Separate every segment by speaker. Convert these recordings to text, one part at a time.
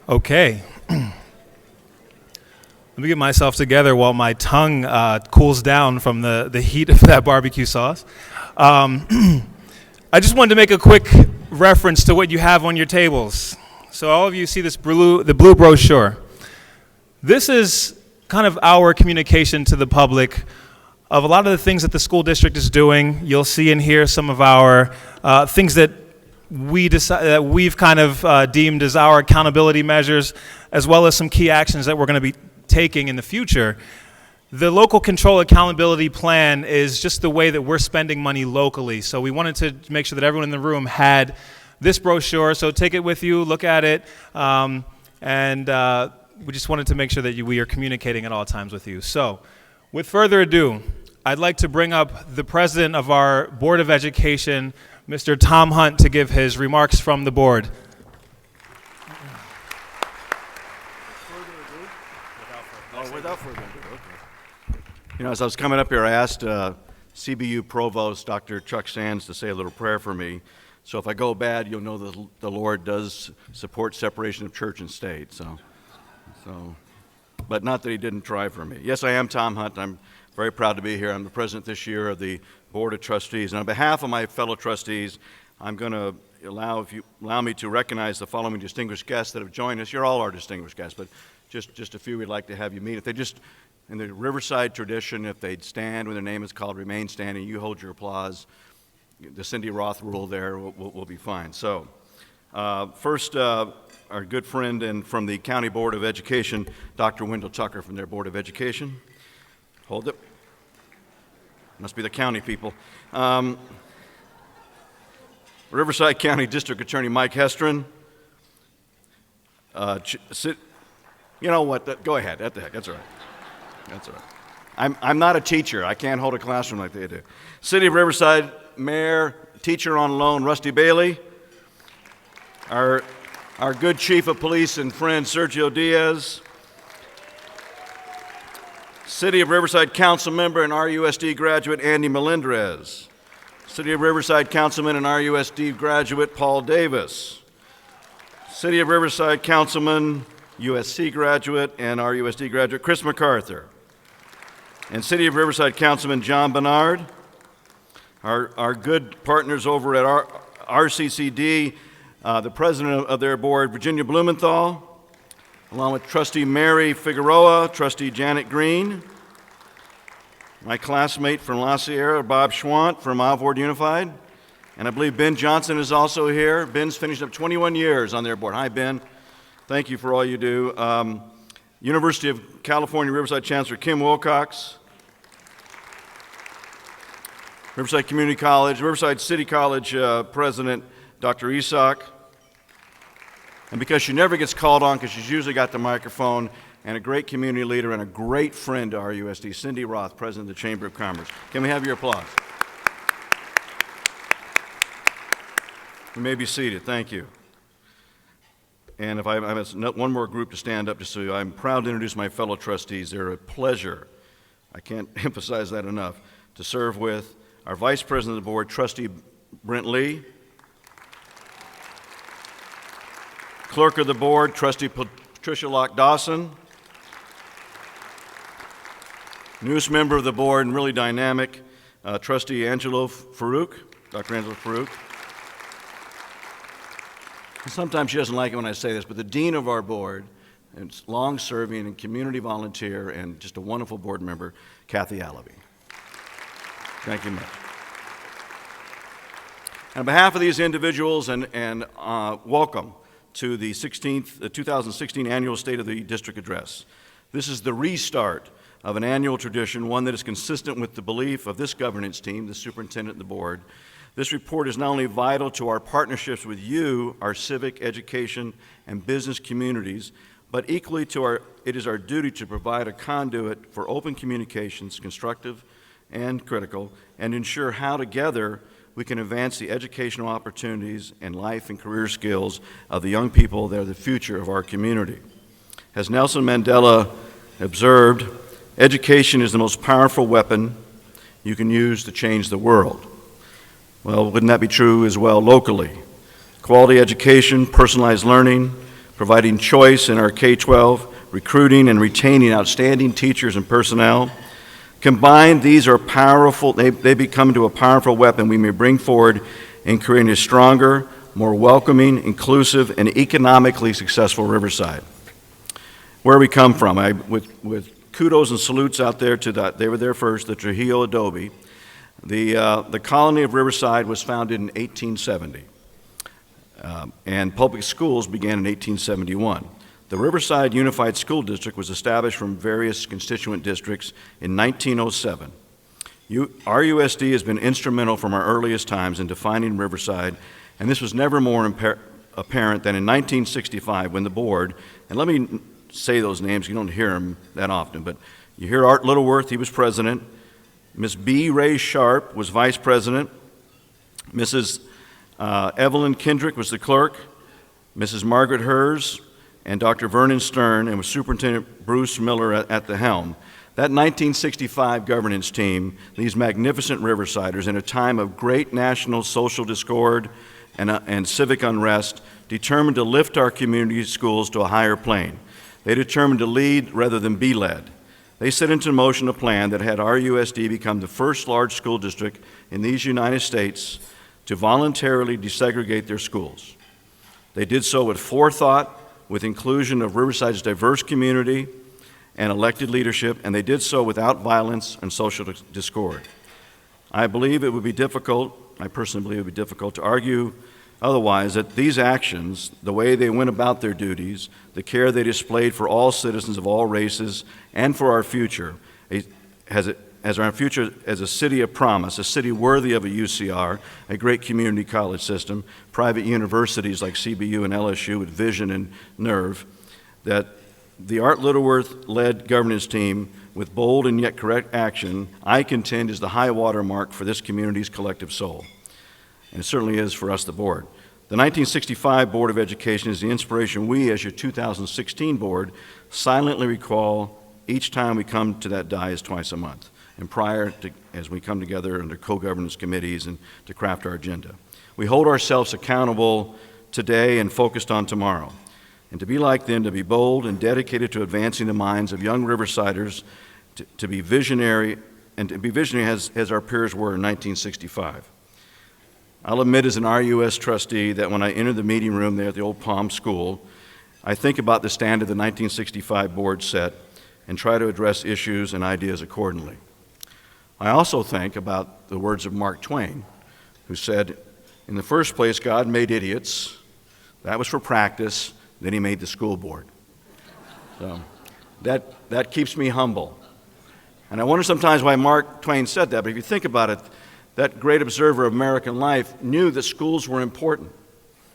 Speaker 1: Okay. Let me get myself together while my tongue cools down from the heat of that barbecue sauce. I just wanted to make a quick reference to what you have on your tables. So all of you see the blue brochure. This is kind of our communication to the public of a lot of the things that the school district is doing. You'll see in here some of our things that we've kind of deemed as our accountability measures, as well as some key actions that we're going to be taking in the future. The local control accountability plan is just the way that we're spending money locally. So we wanted to make sure that everyone in the room had this brochure. So take it with you, look at it, and we just wanted to make sure that we are communicating at all times with you. So with further ado, I'd like to bring up the president of our Board of Education, Mr. Tom Hunt, to give his remarks from the board.
Speaker 2: Without further ado, okay. You know, as I was coming up here, I asked CBU Provost Dr. Chuck Sands to say a little prayer for me. So if I go bad, you'll know that the Lord does support separation of church and state. But not that he didn't try for me. Yes, I am Tom Hunt. I'm very proud to be here. I'm the president this year of the Board of Trustees. And on behalf of my fellow trustees, I'm going to allow me to recognize the following distinguished guests that have joined us. You're all our distinguished guests, but just a few we'd like to have you meet. If they just, in the Riverside tradition, if they'd stand when their name is called, remain standing, you hold your applause. The Cindy Roth rule there will be fine. So first, our good friend and from the County Board of Education, Dr. Wendell Tucker from their Board of Education. Hold it. Must be the county people. Riverside County District Attorney Mike Hestron. You know what? Go ahead. What the heck? That's all right. That's all right. I'm not a teacher. I can't hold a classroom like they do. City of Riverside Mayor, teacher on loan, Rusty Bailey. Our good Chief of Police and friend, Sergio Diaz. City of Riverside Council Member and RUSD graduate, Andy Melendrez. City of Riverside Councilman and RUSD graduate, Paul Davis. City of Riverside Councilman, USC graduate and RUSD graduate, Chris MacArthur. And City of Riverside Councilman, John Bernard. Our good partners over at RCCD, the president of their board, Virginia Blumenthal, along with Trustee Mary Figueroa, Trustee Janet Green, my classmate from La Sierra, Bob Schwant from Alvord Unified, and I believe Ben Johnson is also here. Ben's finished up 21 years on their board. Hi, Ben. Thank you for all you do. University of California, Riverside Chancellor Kim Wilcox, Riverside Community College, Riverside City College President Dr. Isak. And because she never gets called on because she's usually got the microphone, and a great community leader and a great friend to RUSD, Cindy Roth, President of the Chamber of Commerce. Can we have your applause? You may be seated. Thank you. And if I have one more group to stand up, just so I'm proud to introduce my fellow trustees. They're a pleasure, I can't emphasize that enough, to serve with. Our Vice President of the Board, Trustee Brent Lee. Clerk of the Board, Trustee Patricia Locke-Dawson. Newest member of the board and really dynamic, Trustee Angelo Farouk, Dr. Angelo Farouk. Sometimes she doesn't like it when I say this, but the dean of our board, and long-serving and community volunteer and just a wonderful board member, Kathy Allaby. Thank you much. On behalf of these individuals and welcome to the 2016 Annual State of the District Address. This is the restart of an annual tradition, one that is consistent with the belief of this governance team, the superintendent and the board. This report is not only vital to our partnerships with you, our civic, education, and business communities, but equally it is our duty to provide a conduit for open communications, constructive and critical, and ensure how together we can advance the educational opportunities and life and career skills of the young people that are the future of our community. As Nelson Mandela observed, education is the most powerful weapon you can use to change the world. Well, wouldn't that be true as well locally? Quality education, personalized learning, providing choice in our K-12, recruiting and retaining outstanding teachers and personnel. Combined, these are powerful, they become into a powerful weapon we may bring forward in creating a stronger, more welcoming, inclusive, and economically successful Riverside. Where we come from, with kudos and salutes out there to that, they were there first, the Trujillo Adobe. The colony of Riverside was founded in 1870, and public schools began in 1871. The Riverside Unified School District was established from various constituent districts in 1907. RUSD has been instrumental from our earliest times in defining Riverside, and this was never more apparent than in 1965 when the board, and let me say those names, you don't hear them that often, but you hear Art Littleworth, he was president. Ms. B. Ray Sharp was vice president. Mrs. Evelyn Kendrick was the clerk. Mrs. Margaret Hers and Dr. Vernon Stern, and with Superintendent Bruce Miller at the helm. That 1965 governance team, these magnificent Riversiders, in a time of great national social discord and civic unrest, determined to lift our community schools to a higher plane. They determined to lead rather than be led. They set into motion a plan that had RUSD become the first large school district in these United States to voluntarily desegregate their schools. They did so with forethought, with inclusion of Riverside's diverse community and elected leadership, and they did so without violence and social discord. I believe it would be difficult, I personally believe it would be difficult to argue otherwise, that these actions, the way they went about their duties, the care they displayed for all citizens of all races and for our future, as our future as a city of promise, a city worthy of a UCR, a great community college system, private universities like CBU and LSU with vision and nerve, that the Art Littleworth-led governance team with bold and yet correct action, I contend is the high water mark for this community's collective soul. And it certainly is for us, the board. The 1965 Board of Education is the inspiration we, as your 2016 board, silently recall each time we come to that dais twice a month, and prior to, as we come together under co-governance committees and to craft our agenda. We hold ourselves accountable today and focused on tomorrow. And to be like them, to be bold and dedicated to advancing the minds of young Riversiders, to be visionary, and to be visionary as our peers were in 1965. I'll admit as an RUS trustee that when I enter the meeting room there at the Old Palm School, I think about the standard the 1965 board set and try to address issues and ideas accordingly. I also think about the words of Mark Twain, who said, in the first place, God made idiots. That was for practice. Then he made the school board. So that keeps me humble. And I wonder sometimes why Mark Twain said that, but if you think about it, that great observer of American life knew that schools were important.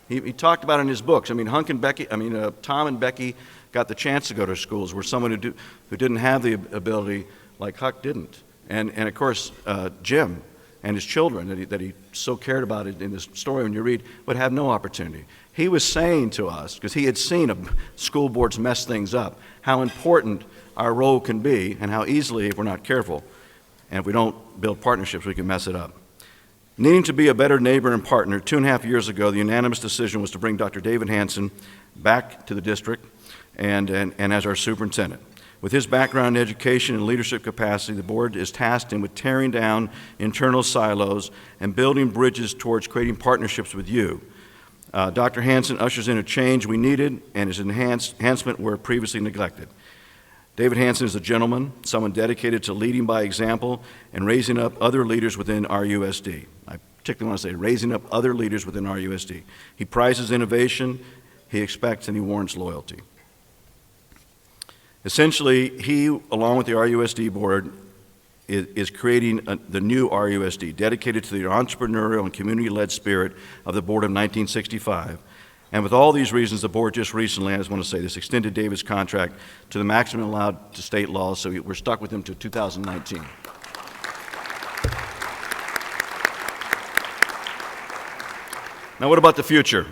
Speaker 2: He talked about it in his books. I mean, Tom and Becky got the chance to go to schools where someone who didn't have the ability, like Huck, didn't. And of course, Jim and his children that he so cared about it in this story when you read, would have no opportunity. He was saying to us, because he had seen school boards mess things up, how important our role can be and how easily, if we're not careful, and if we don't build partnerships, we can mess it up. Needing to be a better neighbor and partner, 2.5 years ago, the unanimous decision was to bring Dr. David Hansen back to the district and as our superintendent. With his background in education and leadership capacity, the board is tasked him with tearing down internal silos and building bridges towards creating partnerships with you. Dr. Hansen ushers in a change we needed and his enhancement were previously neglected. David Hansen is a gentleman, someone dedicated to leading by example and raising up other leaders within RUSD. I particularly want to say raising up other leaders within RUSD. He prizes innovation, he expects and he warrants loyalty. Essentially, he, along with the RUSD board, is creating the new RUSD, dedicated to the entrepreneurial and community-led spirit of the board of 1965. And with all these reasons, the board just recently, I just want to say this, extended David's contract to the maximum allowed to state law, so we're stuck with him to 2019. Now, what about the future?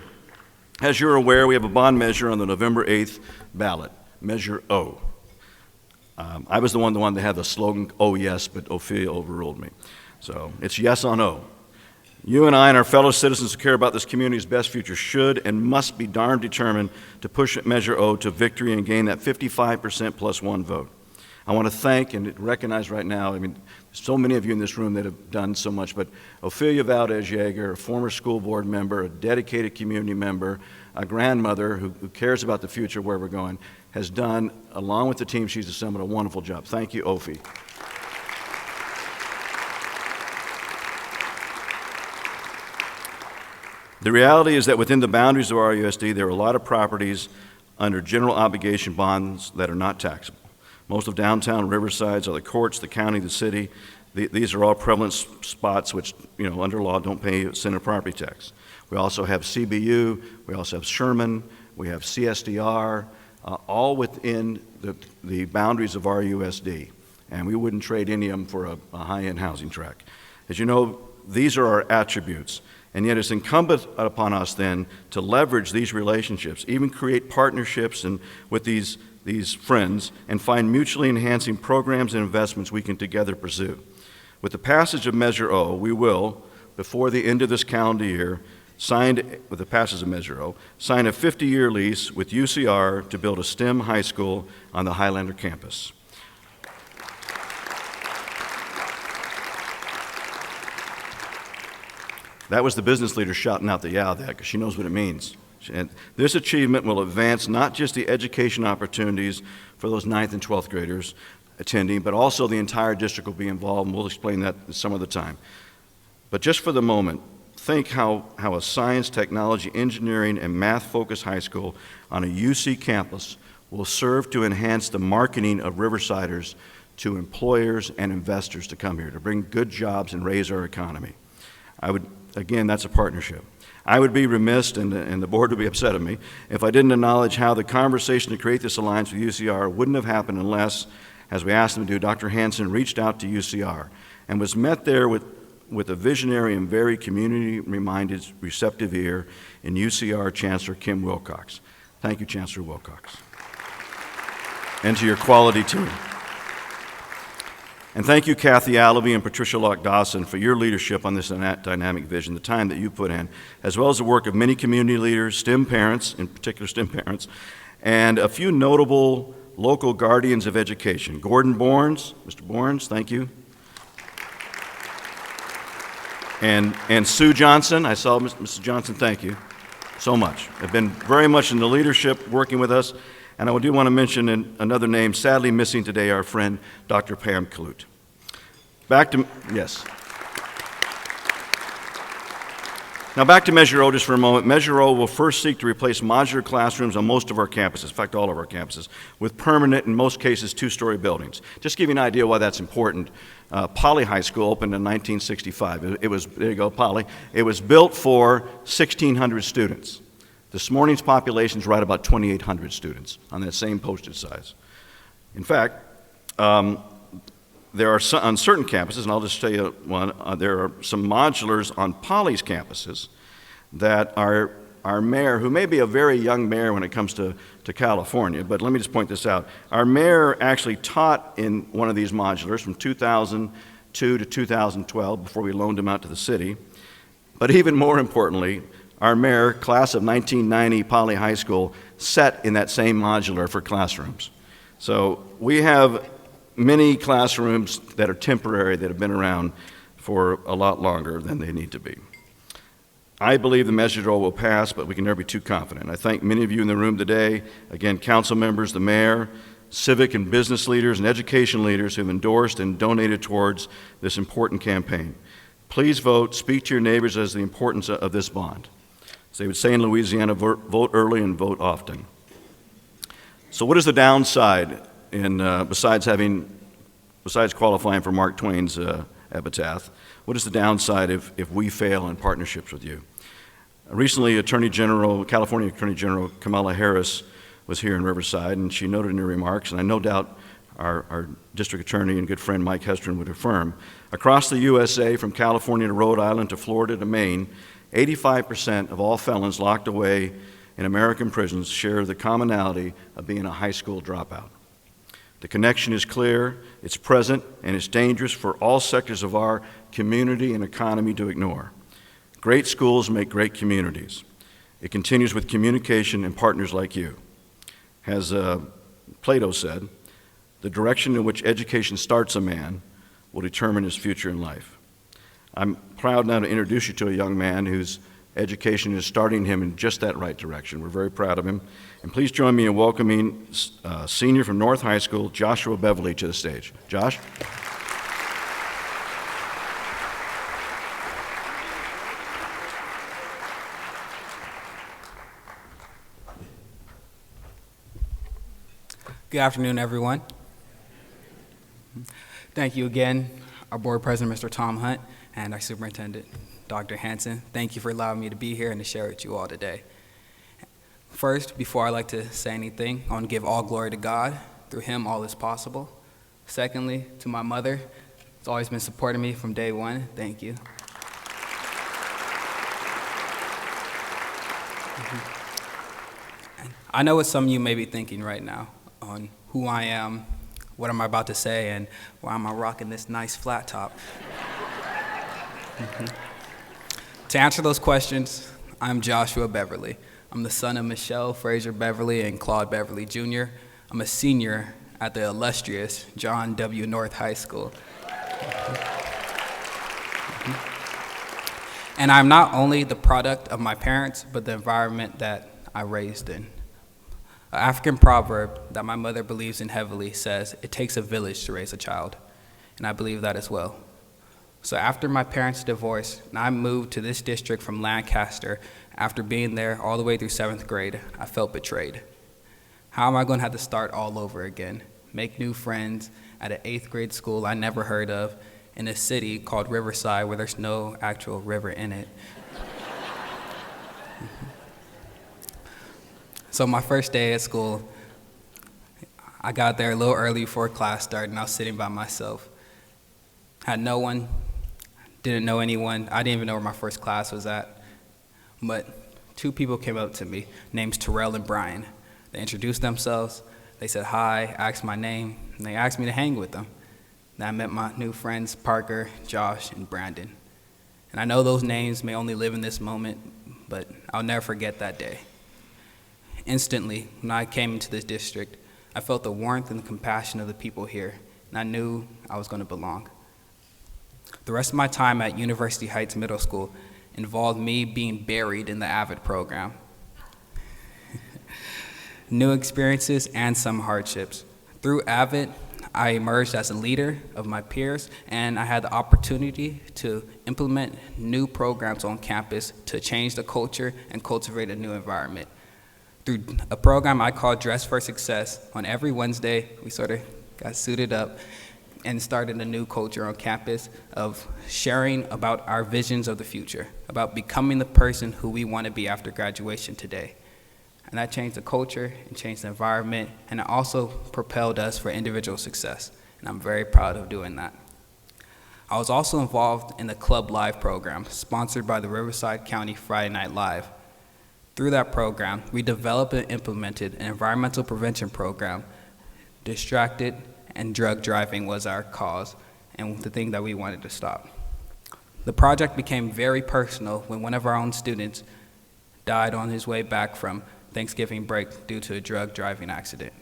Speaker 2: As you're aware, we have a bond measure on the November 8th ballot, Measure O. I was the one that had the slogan, "Oh yes," but Ophelia overruled me. So it's yes on O. You and I and our fellow citizens who care about this community's best future should and must be darn determined to push Measure O to victory and gain that 55% plus one vote. I want to thank and recognize right now, so many of you in this room that have done so much, but Ophelia Valdez-Yeager, a former school board member, a dedicated community member, a grandmother who cares about the future, where we're going, has done, along with the team she's assembled, a wonderful job. Thank you, Ophi. The reality is that within the boundaries of RUSD, there are a lot of properties under general obligation bonds that are not taxable. Most of downtown Riverside's are the courts, the county, the city. These are all prevalent spots which, under law don't pay center property tax. We also have CBU, we also have Sherman, we have CSDR, all within the boundaries of RUSD. And we wouldn't trade any of them for a high-end housing tract. As you know, these are our attributes. And yet it's incumbent upon us then to leverage these relationships, even create partnerships with these friends, and find mutually enhancing programs and investments we can together pursue. With the passage of Measure O, we will, before the end of this calendar year, sign a 50-year lease with UCR to build a STEM high school on the Highlander campus. That was the business leader shouting out the yeah there, because she knows what it means. And this achievement will advance not just the education opportunities for those 9th and 12th graders attending, but also the entire district will be involved, and we'll explain that some other time. But just for the moment, think how a science, technology, engineering, and math-focused high school on a UC campus will serve to enhance the marketing of Riversiders to employers and investors to come here, to bring good jobs and raise our economy. Again, that's a partnership. I would be remiss, and the board would be upset at me, if I didn't acknowledge how the conversation to create this alliance with UCR wouldn't have happened unless, as we asked him to do, Dr. Hansen reached out to UCR and was met there with a visionary and very community-minded, receptive ear in UCR Chancellor Kim Wilcox. Thank you, Chancellor Wilcox. And to your quality team. And thank you, Kathy Allaby and Patricia Locke-Dawson, for your leadership on this dynamic vision, the time that you put in, as well as the work of many community leaders, STEM parents, in particular STEM parents, and a few notable local guardians of education. Gordon Borns, Mr. Borns, thank you. And Sue Johnson, I saw Mrs. Johnson, thank you so much. Have been very much in the leadership working with us. And I do want to mention another name, sadly missing today, our friend, Dr. Pam Kalut. Now back to Measure O just for a moment. Measure O will first seek to replace modular classrooms on most of our campuses, in fact all of our campuses, with permanent, in most cases, two-story buildings. Just to give you an idea why that's important, Poly High School opened in 1965. There you go, Poly. It was built for 1,600 students. This morning's population is right about 2,800 students on that same postage size. In fact, there are on certain campuses, and I'll just tell you one, there are some modulars on Poly's campuses that our mayor, who may be a very young mayor when it comes to California, but let me just point this out. Our mayor actually taught in one of these modulars from 2002 to 2012 before we loaned him out to the city. But even more importantly, our mayor, class of 1990 Poly High School, sat in that same modular for classrooms. So we have many classrooms that are temporary that have been around for a lot longer than they need to be. I believe the Measure O will pass, but we can never be too confident. I thank many of you in the room today, again, council members, the mayor, civic and business leaders, and education leaders who have endorsed and donated towards this important campaign. Please vote, speak to your neighbors as the importance of this bond. As they would say in Louisiana, vote early and vote often. So what is the downside besides qualifying for Mark Twain's epitaph? What is the downside if we fail in partnerships with you? Recently, California Attorney General Kamala Harris was here in Riverside, and she noted in her remarks, and I no doubt our district attorney and good friend Mike Hestron would affirm, across the USA, from California to Rhode Island to Florida to Maine, 85% of all felons locked away in American prisons share the commonality of being a high school dropout. The connection is clear, it's present, and it's dangerous for all sectors of our community and economy to ignore. Great schools make great communities. It continues with communication and partners like you. As Plato said, the direction in which education starts a man will determine his future in life. I'm proud now to introduce you to a young man whose education is starting him in just that right direction. We're very proud of him. And please join me in welcoming senior from North High School, Joshua Beverly, to the stage. Josh?
Speaker 3: Good afternoon, everyone. Thank you again, our board president, Mr. Tom Hunt, and our superintendent, Dr. Hansen. Thank you for allowing me to be here and to share with you all today. First, before I like to say anything, I want to give all glory to God. Through him, all is possible. Secondly, to my mother, who's always been supporting me from day one. Thank you. I know what some of you may be thinking right now on who I am, what am I about to say, and why am I rocking this nice flat top. To answer those questions, I'm Joshua Beverly. I'm the son of Michelle Fraser Beverly and Claude Beverly Jr. I'm a senior at the illustrious John W. North High School. And I'm not only the product of my parents, but the environment that I raised in. An African proverb that my mother believes in heavily says, "It takes a village to raise a child." And I believe that as well. So after my parents' divorce, and I moved to this district from Lancaster, after being there all the way through 7th grade, I felt betrayed. How am I going to have to start all over again? Make new friends at an 8th grade school I never heard of in a city called Riverside where there's no actual river in it. So my first day at school, I got there a little early before class started, and I was sitting by myself. Had no one, didn't know anyone. I didn't even know where my first class was at. But 2 people came up to me, named Terrell and Brian. They introduced themselves. They said hi, asked my name, and they asked me to hang with them. And I met my new friends, Parker, Josh, and Brandon. And I know those names may only live in this moment, but I'll never forget that day. Instantly, when I came into this district, I felt the warmth and the compassion of the people here, and I knew I was going to belong. The rest of my time at University Heights Middle School involved me being buried in the AVID program. New experiences and some hardships. Through AVID, I emerged as a leader of my peers, and I had the opportunity to implement new programs on campus to change the culture and cultivate a new environment. Through a program I call Dress for Success, on every Wednesday, we sort of got suited up and started a new culture on campus of sharing about our visions of the future, about becoming the person who we want to be after graduation today. And that changed the culture and changed the environment, and it also propelled us for individual success. And I'm very proud of doing that. I was also involved in the Club Live program, sponsored by the Riverside County Friday Night Live. Through that program, we developed and implemented an environmental prevention program. Distracted and drug driving was our cause and the thing that we wanted to stop. The project became very personal when one of our own students died on his way back from Thanksgiving break due to a drug driving accident.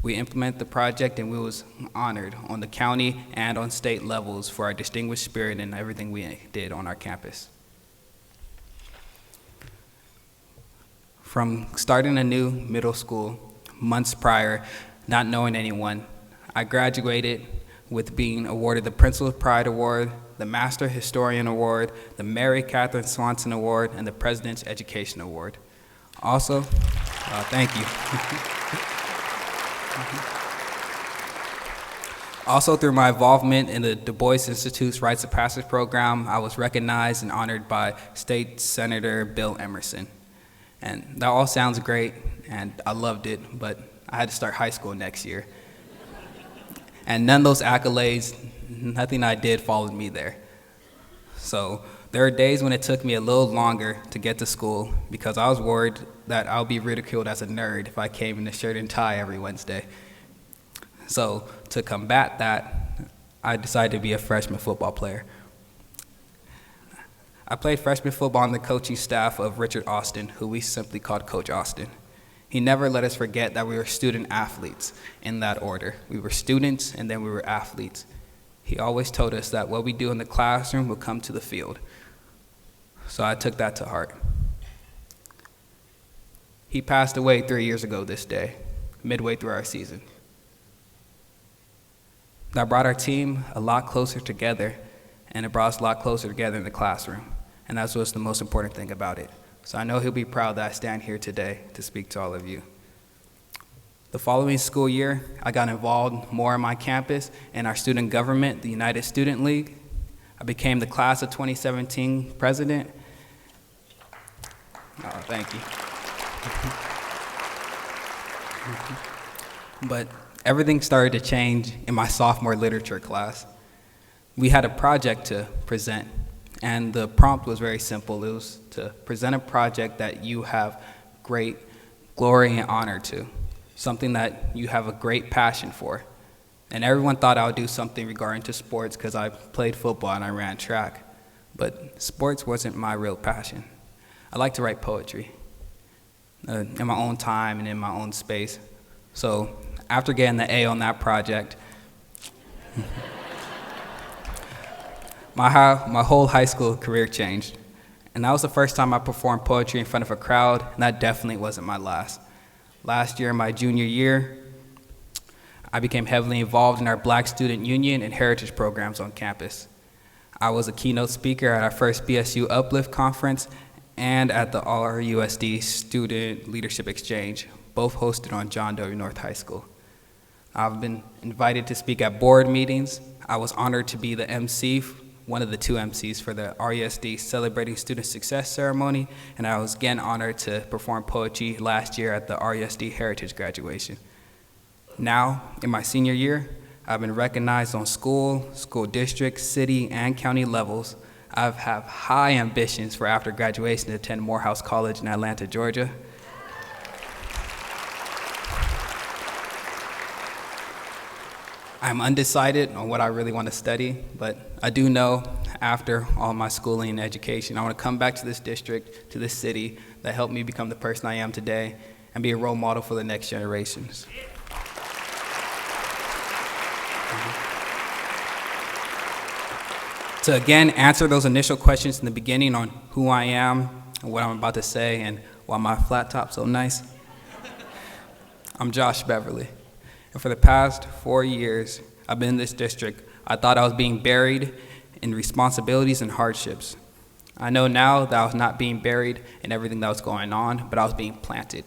Speaker 3: We implemented the project, and we was honored on the county and on state levels for our distinguished spirit and everything we did on our campus. From starting a new middle school months prior, not knowing anyone, I graduated with being awarded the Principal's Pride Award, the Master Historian Award, the Mary Catherine Swanson Award, and the President's Education Award. Also, thank you. Also, through my involvement in the Du Bois Institute's Rites of Passage program, I was recognized and honored by State Senator Bill Emerson. And that all sounds great, and I loved it, but I had to start high school next year. And none of those accolades, nothing I did followed me there. So there are days when it took me a little longer to get to school because I was worried that I'll be ridiculed as a nerd if I came in a shirt and tie every Wednesday. So to combat that, I decided to be a freshman football player. I played freshman football on the coaching staff of Richard Austin, who we simply called Coach Austin. He never let us forget that we were student athletes in that order. We were students and then we were athletes. He always told us that what we do in the classroom will come to the field. So I took that to heart. He passed away 3 years ago this day, midway through our season. That brought our team a lot closer together, and it brought us a lot closer together in the classroom. And that's what's the most important thing about it. So I know he'll be proud that I stand here today to speak to all of you. The following school year, I got involved more on my campus in our student government, the United Student League. I became the class of 2017 president. Oh, thank you. But everything started to change in my sophomore literature class. We had a project to present, and the prompt was very simple. It was to present a project that you have great glory and honor to, something that you have a great passion for. And everyone thought I would do something regarding to sports because I played football and I ran track. But sports wasn't my real passion. I like to write poetry in my own time and in my own space. So after getting the A on that project, my whole high school career changed. And that was the first time I performed poetry in front of a crowd, and that definitely wasn't my last. Last year, my junior year, I became heavily involved in our Black Student Union and heritage programs on campus. I was a keynote speaker at our first BSU Uplift Conference and at the RUSD Student Leadership Exchange, both hosted on John W. North High School. I've been invited to speak at board meetings. I was honored to be the MC, one of the two MCs for the RUSD Celebrating Student Success Ceremony, and I was again honored to perform poetry last year at the RUSD Heritage graduation. Now, in my senior year, I've been recognized on school district, city, and county levels. I have high ambitions for after graduation to attend Morehouse College in Atlanta, Georgia. I'm undecided on what I really want to study, but I do know after all my schooling and education, I want to come back to this district, to this city that helped me become the person I am today and be a role model for the next generations. To again answer those initial questions in the beginning on who I am and what I'm about to say and why my flat top's so nice, I'm Josh Beverly. And for the past 4 years I've been in this district, I thought I was being buried in responsibilities and hardships. I know now that I was not being buried in everything that was going on, but I was being planted.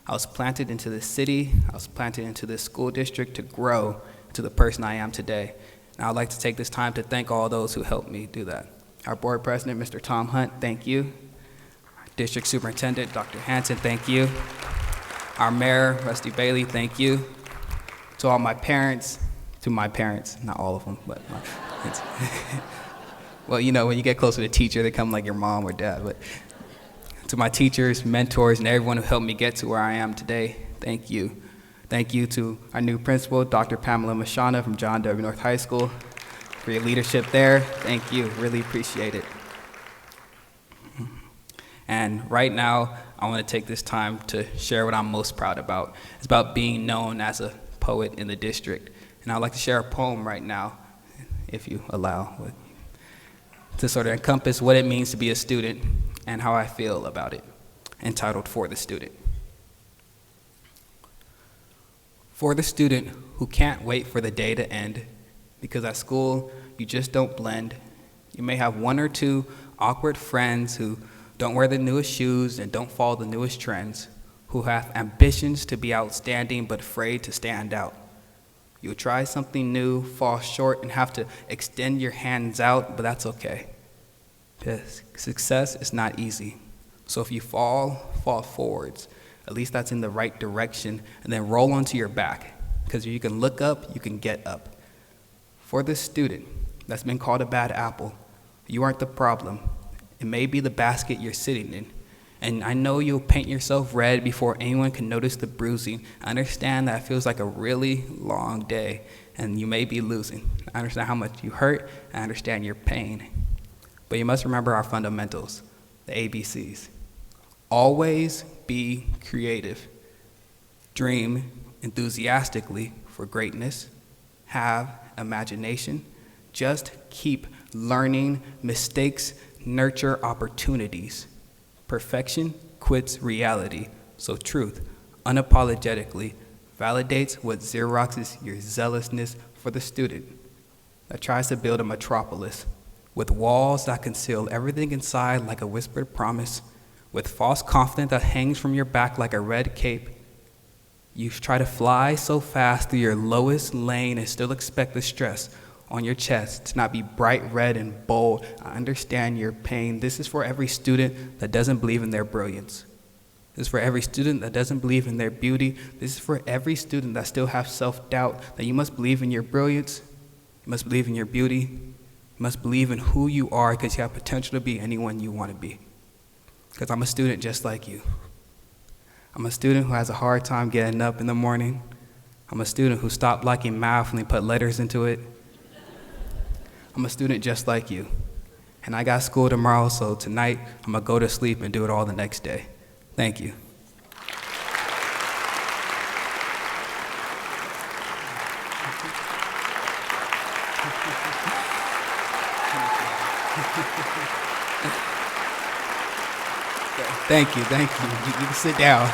Speaker 3: I was planted into this city, I was planted into this school district to grow to the person I am today. And I'd like to take this time to thank all those who helped me do that. Our board president, Mr. Tom Hunt, thank you. Our district superintendent, Dr. Hansen, thank you. Our mayor, Rusty Bailey, thank you. To all my parents, not all of them, but well, you know, when you get close to a teacher, they come like your mom or dad, but to my teachers, mentors, and everyone who helped me get to where I am today, thank you. Thank you to our new principal, Dr. Pamela Mashana from John W. North High School, for your leadership there. Thank you, really appreciate it. And right now, I want to take this time to share what I'm most proud about. It's about being known as a poet in the district. And I'd like to share a poem right now, if you allow, to sort of encompass what it means to be a student and how I feel about it, entitled For the Student. For the student who can't wait for the day to end, because at school you just don't blend. You may have one or two awkward friends who don't wear the newest shoes and don't follow the newest trends, who have ambitions to be outstanding but afraid to stand out. You'll try something new, fall short, and have to extend your hands out, but that's okay. Because success is not easy. So if you fall forwards. At least that's in the right direction, and then roll onto your back, because if you can look up, you can get up. For the student that's been called a bad apple, you aren't the problem. It may be the basket you're sitting in. And I know you'll paint yourself red before anyone can notice the bruising. I understand that it feels like a really long day, and you may be losing. I understand how much you hurt, I understand your pain. But you must remember our fundamentals, the ABCs. Always be creative. Dream enthusiastically for greatness. Have imagination. Just keep learning. Mistakes nurture opportunities. Perfection quits reality. So truth, unapologetically, validates what Xeroxes your zealousness for the student that tries to build a metropolis with walls that conceal everything inside like a whispered promise, with false confidence that hangs from your back like a red cape. You try to fly so fast through your lowest lane and still expect the stress on your chest to not be bright red and bold. I understand your pain. This is for every student that doesn't believe in their brilliance. This is for every student that doesn't believe in their beauty. This is for every student that still has self-doubt, that you must believe in your brilliance, you must believe in your beauty, you must believe in who you are because you have potential to be anyone you want to be. Because I'm a student just like you. I'm a student who has a hard time getting up in the morning. I'm a student who stopped liking math when they put letters into it. I'm a student just like you. And I got school tomorrow, so tonight I'm gonna go to sleep and do it all the next day. Thank you. Thank you. You can sit down.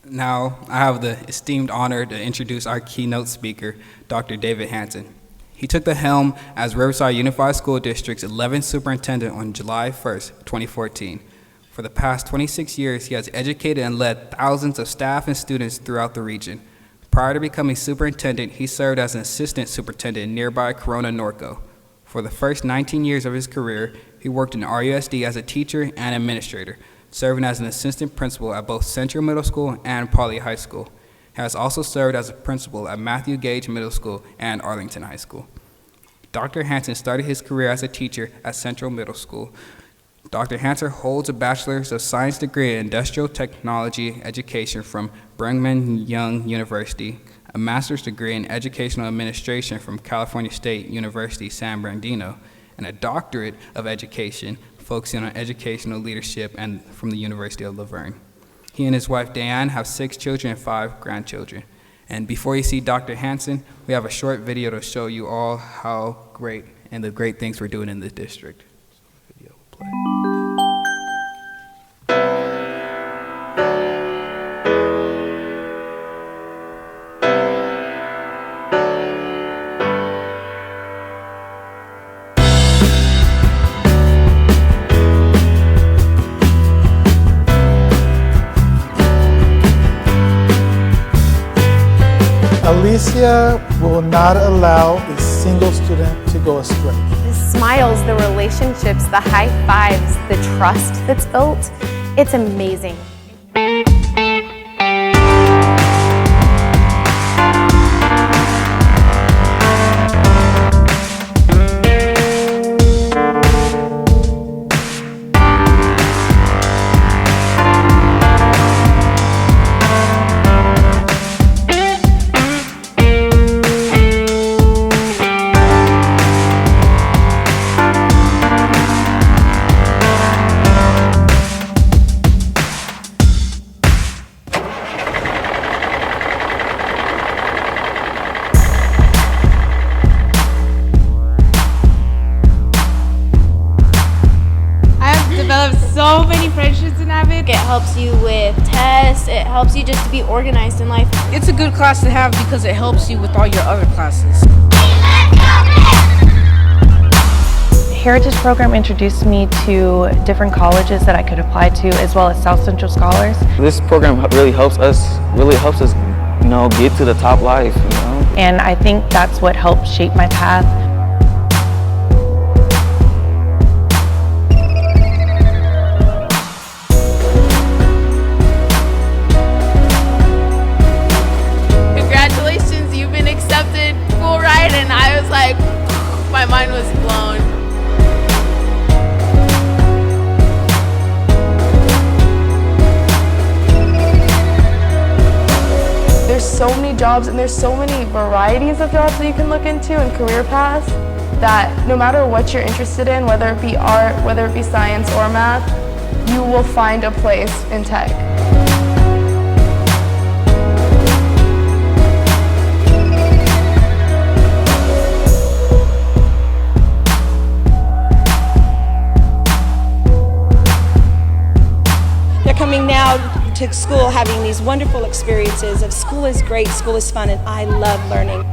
Speaker 3: Now, I have the esteemed honor to introduce our keynote speaker, Dr. David Hansen. He took the helm as Riverside Unified School District's 11th superintendent on July 1st, 2014. For the past 26 years, he has educated and led thousands of staff and students throughout the region. Prior to becoming superintendent, he served as an assistant superintendent in nearby Corona, Norco. For the first 19 years of his career, he worked in RUSD as a teacher and administrator, serving as an assistant principal at both Central Middle School and Pauley High School. He has also served as a principal at Matthew Gage Middle School and Arlington High School. Dr. Hansen started his career as a teacher at Central Middle School. Dr. Hansen holds a Bachelor's of Science degree in Industrial Technology Education from Brigham Young University, a Master's degree in Educational Administration from California State University, San Bernardino, and a Doctorate of Education focusing on educational leadership and from the University of Laverne. He and his wife, Diane, have 6 children and 5 grandchildren. And before you see Dr. Hansen, we have a short video to show you all how great and the great things we're doing in this district. Video will play.
Speaker 4: Alicia will not allow a single student to go astray.
Speaker 5: The smiles, the relationships, the high fives, the trust that's built, it's amazing.
Speaker 6: So many friendships in AVID. It helps you with tests. It helps you just to be organized in life.
Speaker 7: It's a good class to have because it helps you with all your other classes.
Speaker 5: The Heritage Program introduced me to different colleges that I could apply to, as well as South Central Scholars.
Speaker 8: This program really helps us, get to the top life,
Speaker 5: And I think that's what helped shape my path.
Speaker 6: And I was like, my mind was blown.
Speaker 9: There's so many jobs, and there's so many varieties of jobs that you can look into and career paths that no matter what you're interested in, whether it be art, whether it be science or math, you will find a place in tech.
Speaker 10: They're coming now to school having these wonderful experiences of school is great, school is fun, and I love learning.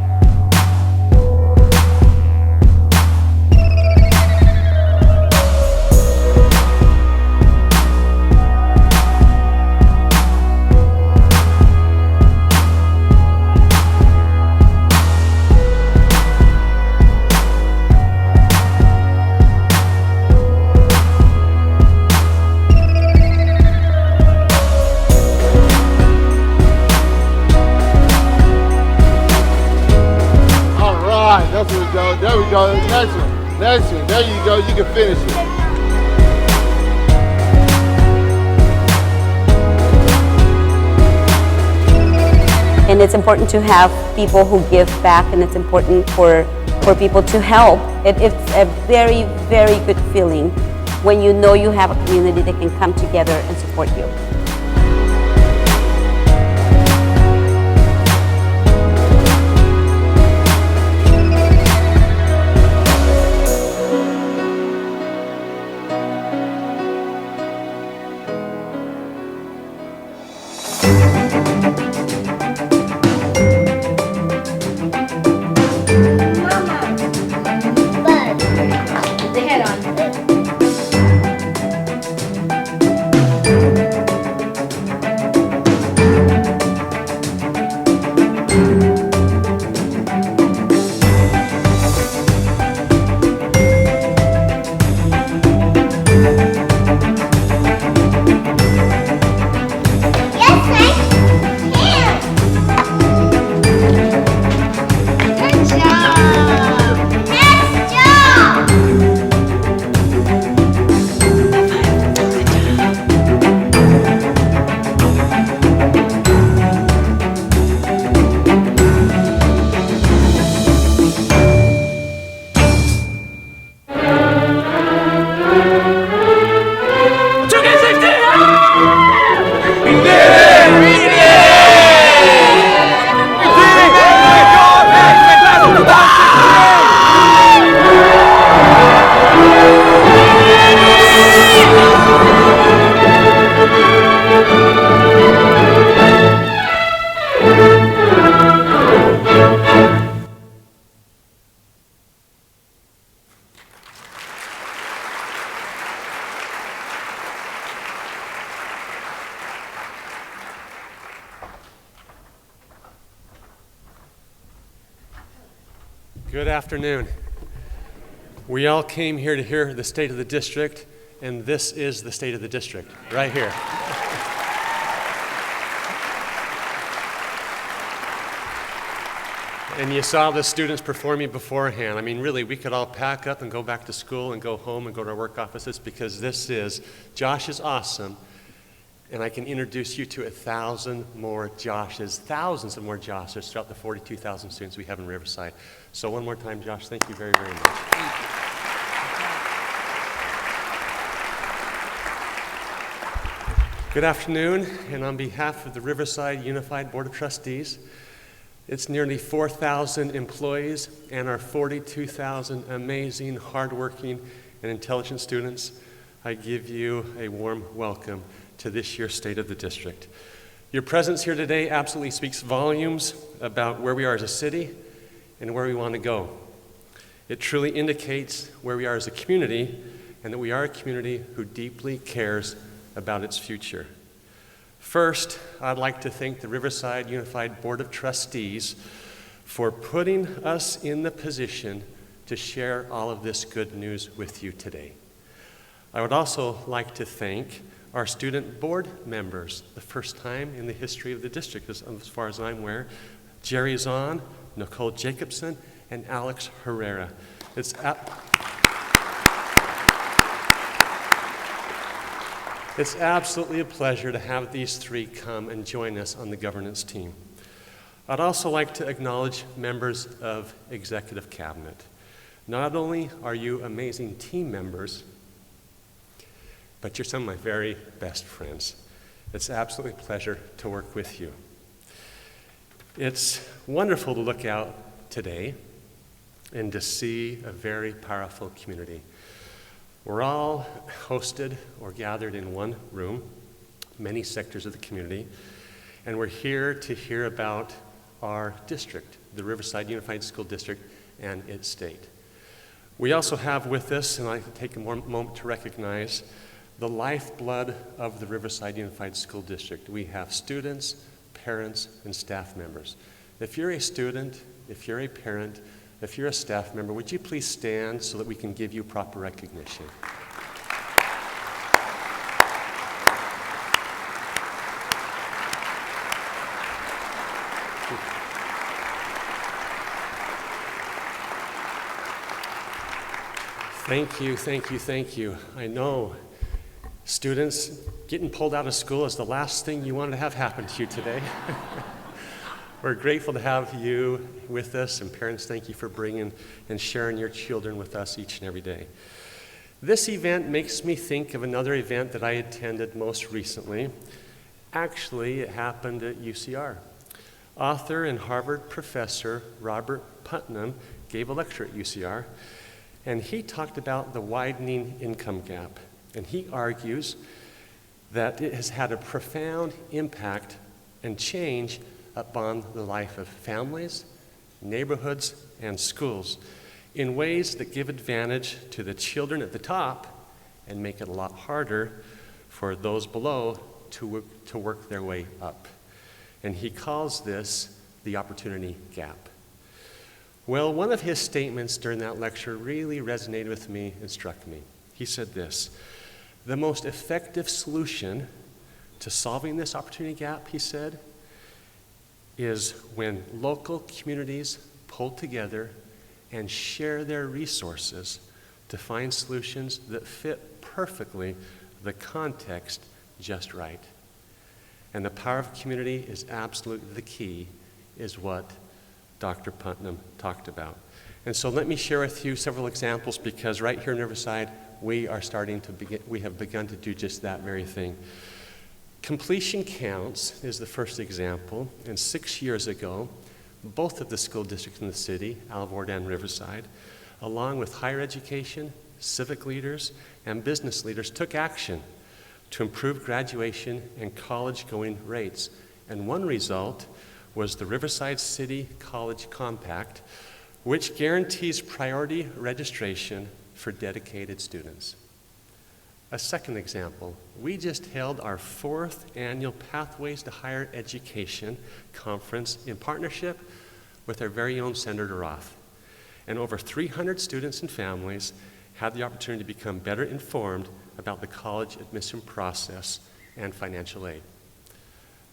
Speaker 11: There we go. Next one. Next one. There you go. You can finish it.
Speaker 12: And it's important to have people who give back, and it's important for people to help. It's a very, very good feeling when you know you have a community that can come together and support you.
Speaker 13: Good afternoon. We all came here to hear the state of the district, and this is the state of the district, right here. And you saw the students performing beforehand. I mean, really, we could all pack up and go back to school and go home and go to our work offices, because this is, Josh is awesome, and I can introduce you to 1,000 more Joshes, thousands of more Joshes throughout the 42,000 students we have in Riverside. So one more time, Josh, thank you very, very much. Good afternoon, and on behalf of the Riverside Unified Board of Trustees, it's nearly 4,000 employees and our 42,000 amazing, hardworking, and intelligent students, I give you a warm welcome to this year's State of the District. Your presence here today absolutely speaks volumes about where we are as a city and where we want to go. It truly indicates where we are as a community, and that we are a community who deeply cares about its future. First, I'd like to thank the Riverside Unified Board of Trustees for putting us in the position to share all of this good news with you today. I would also like to thank our student board members, the first time in the history of the district, as far as I'm aware, Jerry Zahn, Nicole Jacobson, and Alex Herrera. It's absolutely a pleasure to have these three come and join us on the governance team. I'd also like to acknowledge members of Executive Cabinet. Not only are you amazing team members, but you're some of my very best friends. It's absolutely a pleasure to work with you. It's wonderful to look out today and to see a very powerful community. We're all hosted or gathered in one room, many sectors of the community, and we're here to hear about our district, the Riverside Unified School District, and its state. We also have with us, and I'd like to take a moment to recognize, the lifeblood of the Riverside Unified School District. We have students, parents, and staff members. If you're a student, if you're a parent, if you're a staff member, would you please stand so that we can give you proper recognition? Thank you, thank you, thank you. I know students, getting pulled out of school is the last thing you wanted to have happen to you today. We're grateful to have you with us, and parents, thank you for bringing and sharing your children with us each and every day. This event makes me think of another event that I attended most recently. Actually, it happened at UCR. Author and Harvard professor Robert Putnam gave a lecture at UCR, and he talked about the widening income gap. And he argues that it has had a profound impact and change upon the life of families, neighborhoods, and schools in ways that give advantage to the children at the top and make it a lot harder for those below to work their way up. And he calls this the opportunity gap. Well, one of his statements during that lecture really resonated with me and struck me. He said this: the most effective solution to solving this opportunity gap, he said, is when local communities pull together and share their resources to find solutions that fit perfectly the context just right. And the power of community is absolutely the key, is what Dr. Putnam talked about. And so let me share with you several examples, because right here in Riverside, we have begun to do just that very thing. Completion Counts is the first example, and 6 years ago, both of the school districts in the city, Alvord and Riverside, along with higher education, civic leaders, and business leaders, took action to improve graduation and college-going rates. And one result was the Riverside City College Compact, which guarantees priority registration for dedicated students. A second example, we just held our 4th annual Pathways to Higher Education conference in partnership with our very own Senator Roth. And over 300 students and families had the opportunity to become better informed about the college admission process and financial aid.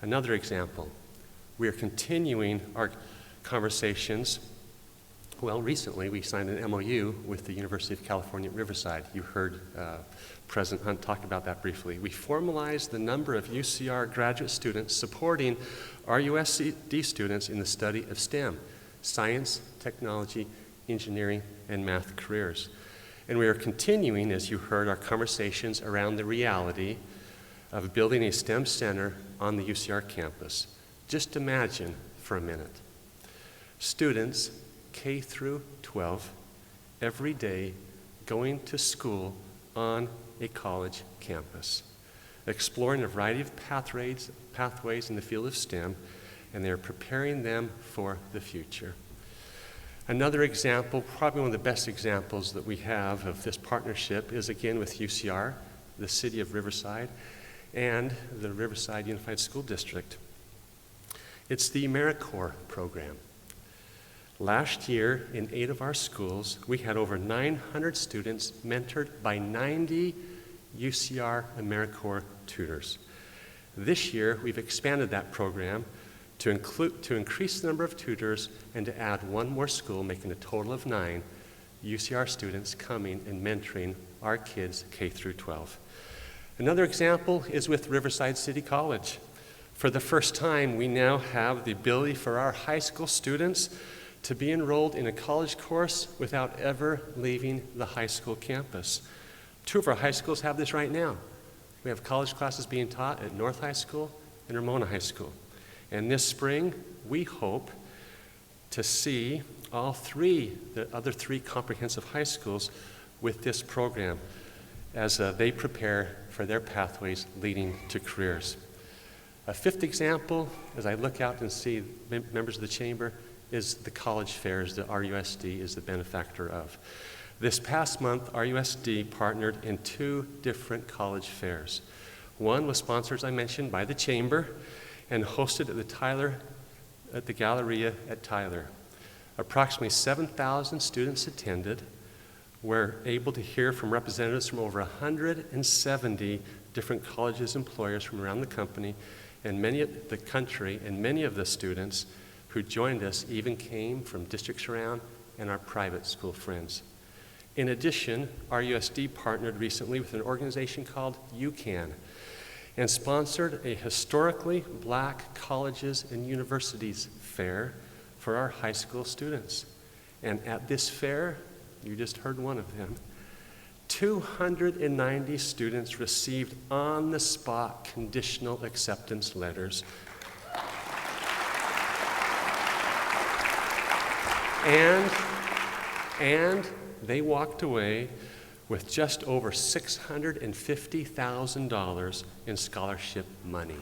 Speaker 13: Another example, we are continuing our conversations. Well, recently we signed an MOU with the University of California at Riverside. You heard President Hunt talk about that briefly. We formalized the number of UCR graduate students supporting RUSD students in the study of STEM, science, technology, engineering, and math careers. And we are continuing, as you heard, our conversations around the reality of building a STEM center on the UCR campus. Just imagine for a minute, students K through 12 every day going to school on a college campus, exploring a variety of pathways in the field of STEM, and they're preparing them for the future. Another example, probably one of the best examples that we have of this partnership, is again with UCR, the city of Riverside, and the Riverside Unified School District. It's the AmeriCorps program. Last year, in 8 of our schools, we had over 900 students mentored by 90 UCR AmeriCorps tutors. This year, we've expanded that program to increase the number of tutors and to add 1 more school, making a total of 9 UCR students coming and mentoring our kids K through 12. Another example is with Riverside City College. For the first time, we now have the ability for our high school students to be enrolled in a college course without ever leaving the high school campus. 2 of our high schools have this right now. We have college classes being taught at North High School and Ramona High School. And this spring, we hope to see all 3, the other 3 comprehensive high schools with this program as they prepare for their pathways leading to careers. A 5th example, as I look out and see members of the chamber, is the college fairs that RUSD is the benefactor of. This past month, RUSD partnered in 2 different college fairs. One was sponsored, as I mentioned, by the chamber and hosted at the Galleria at Tyler. Approximately 7,000 students attended. We're able to hear from representatives from over 170 different colleges, employers from around the company, and many of the country, and many of the students who joined us even came from districts around and our private school friends. In addition, RUSD partnered recently with an organization called UCAN and sponsored a historically black colleges and universities fair for our high school students. And at this fair, you just heard one of them, 290 students received on-the-spot conditional acceptance letters. And they walked away with just over $650,000 in scholarship money.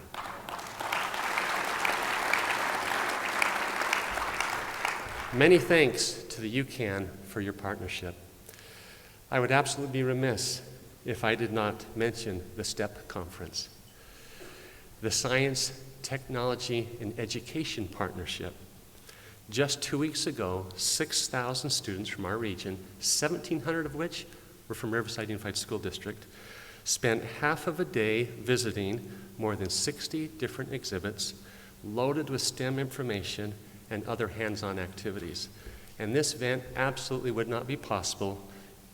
Speaker 13: Many thanks to the UCAN for your partnership. I would absolutely be remiss if I did not mention the STEP conference, the Science, Technology, and Education Partnership. Just 2 weeks ago, 6,000 students from our region, 1,700 of which were from Riverside Unified School District, spent half of a day visiting more than 60 different exhibits loaded with STEM information and other hands-on activities. And this event absolutely would not be possible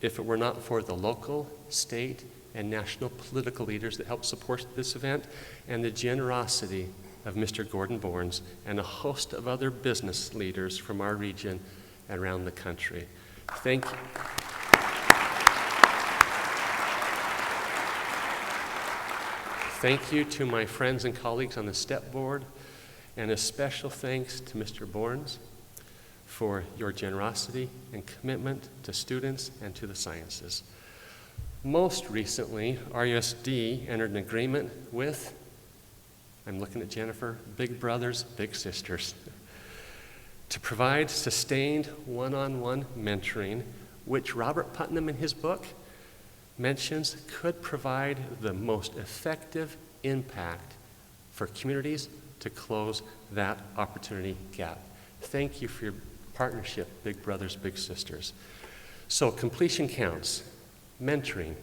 Speaker 13: if it were not for the local, state, and national political leaders that helped support this event, and the generosity of Mr. Gordon Borns and a host of other business leaders from our region and around the country. Thank you. Thank you to my friends and colleagues on the STEP board, and a special thanks to Mr. Borns for your generosity and commitment to students and to the sciences. Most recently, RUSD entered an agreement with, I'm looking at Jennifer, Big Brothers, Big Sisters, to provide sustained one-on-one mentoring, which Robert Putnam in his book mentions could provide the most effective impact for communities to close that opportunity gap. Thank you for your partnership, Big Brothers, Big Sisters. So completion counts, mentoring,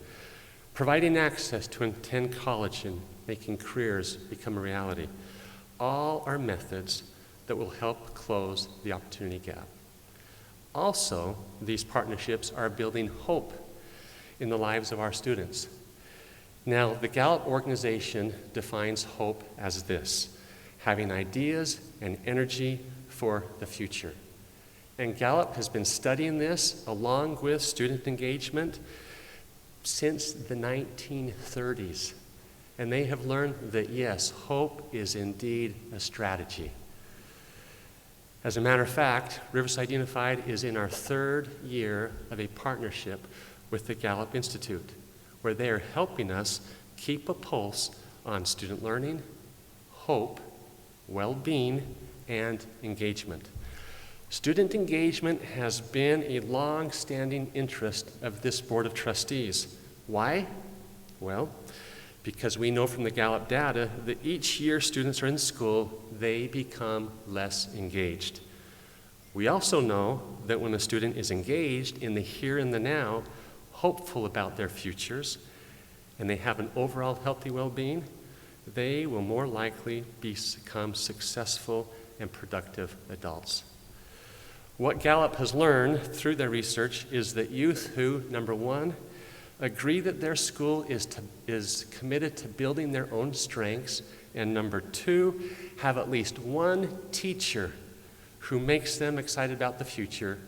Speaker 13: providing access to attend college and making careers become a reality. All are methods that will help close the opportunity gap. Also, these partnerships are building hope in the lives of our students. Now, the Gallup organization defines hope as this: having ideas and energy for the future. And Gallup has been studying this along with student engagement since the 1930s. And they have learned that yes, hope is indeed a strategy. As a matter of fact, Riverside Unified is in our 3rd year of a partnership with the Gallup Institute, where they are helping us keep a pulse on student learning, hope, well-being, and engagement. Student engagement has been a long-standing interest of this Board of Trustees. Why? Well, because we know from the Gallup data that each year students are in school, they become less engaged. We also know that when a student is engaged in the here and the now, hopeful about their futures, and they have an overall healthy well-being, they will more likely become successful and productive adults. What Gallup has learned through their research is that youth who, number one, agree that their school is committed to building their own strengths And number 2, have at least one teacher who makes them excited about the future.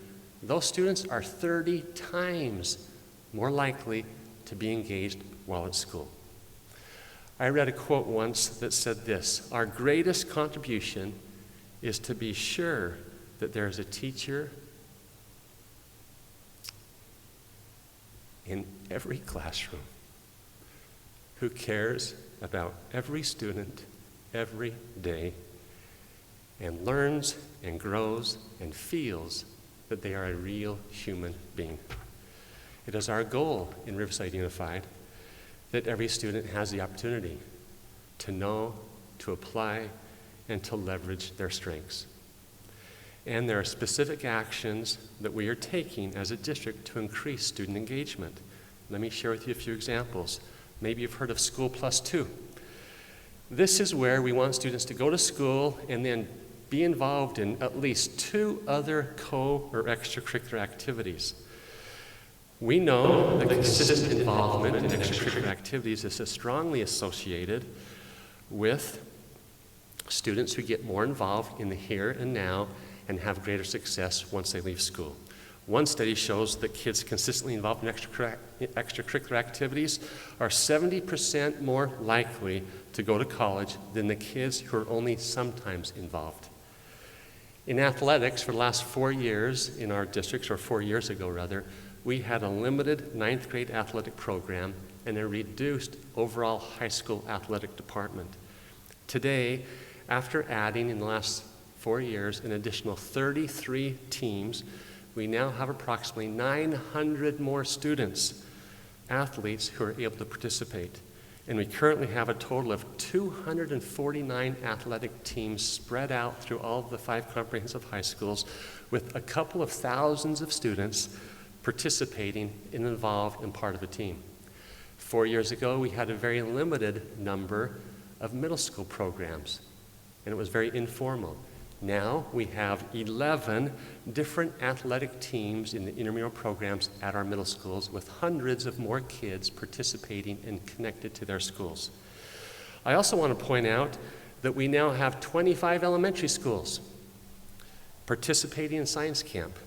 Speaker 13: Those students are 30 times more likely to be engaged while at school. I read a quote once that said this: "Our greatest contribution is to be sure that there is a teacher in every classroom who cares about every student every day and learns and grows and feels that they are a real human being." It is our goal in Riverside Unified that every student has the opportunity to know, to apply, and to leverage their strengths. And there are specific actions that we are taking as a district to increase student engagement. Let me share with you a few examples. Maybe you've heard of School Plus 2. This is where we want students to go to school and then be involved in at least 2 other or extracurricular activities. We know that consistent involvement in extracurricular activities is strongly associated with students who get more involved in the here and now and have greater success once they leave school. One study shows that kids consistently involved in extracurricular activities are 70% more likely to go to college than the kids who are only sometimes involved. In athletics, for the last 4 years in our districts, or 4 years ago rather, we had a limited 9th grade athletic program and a reduced overall high school athletic department. Today, after adding in the last 4 years an additional 33 teams, we now have approximately 900 more students, athletes, who are able to participate. And we currently have a total of 249 athletic teams spread out through all of the 5 comprehensive high schools, with a couple of thousands of students participating and involved in part of a team. 4 years ago, we had a very limited number of middle school programs, and it was very informal. Now we have 11 different athletic teams in the intramural programs at our middle schools, with hundreds of more kids participating and connected to their schools. I also want to point out that we now have 25 elementary schools participating in science camp,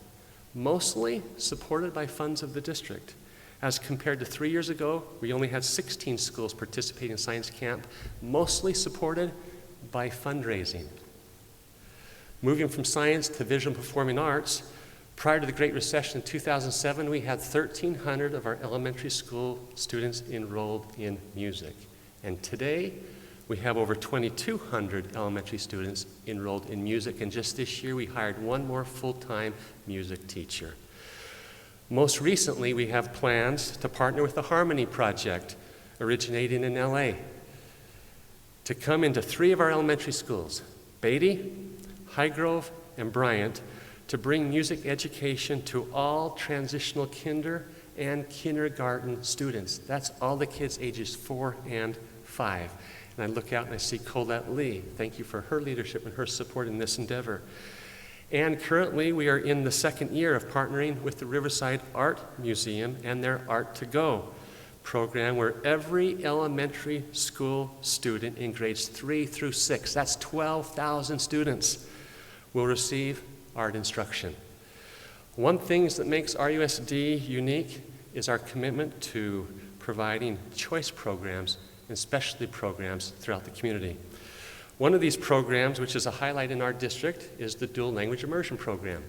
Speaker 13: mostly supported by funds of the district. As compared to 3 years ago, we only had 16 schools participating in science camp, mostly supported by fundraising. Moving from science to visual and performing arts, prior to the Great Recession in 2007, we had 1,300 of our elementary school students enrolled in music. And today, we have over 2,200 elementary students enrolled in music, and just this year we hired 1 more full-time music teacher. Most recently, we have plans to partner with the Harmony Project, originating in LA, to come into 3 of our elementary schools, Beatty, Highgrove, and Bryant, to bring music education to all transitional kinder and kindergarten students. That's all the kids ages 4 and 5. And I look out and I see Colette Lee. Thank you for her leadership and her support in this endeavor. And currently, we are in the 2nd year of partnering with the Riverside Art Museum and their Art to Go program, where every elementary school student in grades 3 through 6, that's 12,000 students, will receive art instruction. One thing that makes RUSD unique is our commitment to providing choice programs and specialty programs throughout the community. One of these programs, which is a highlight in our district, is the Dual Language Immersion program.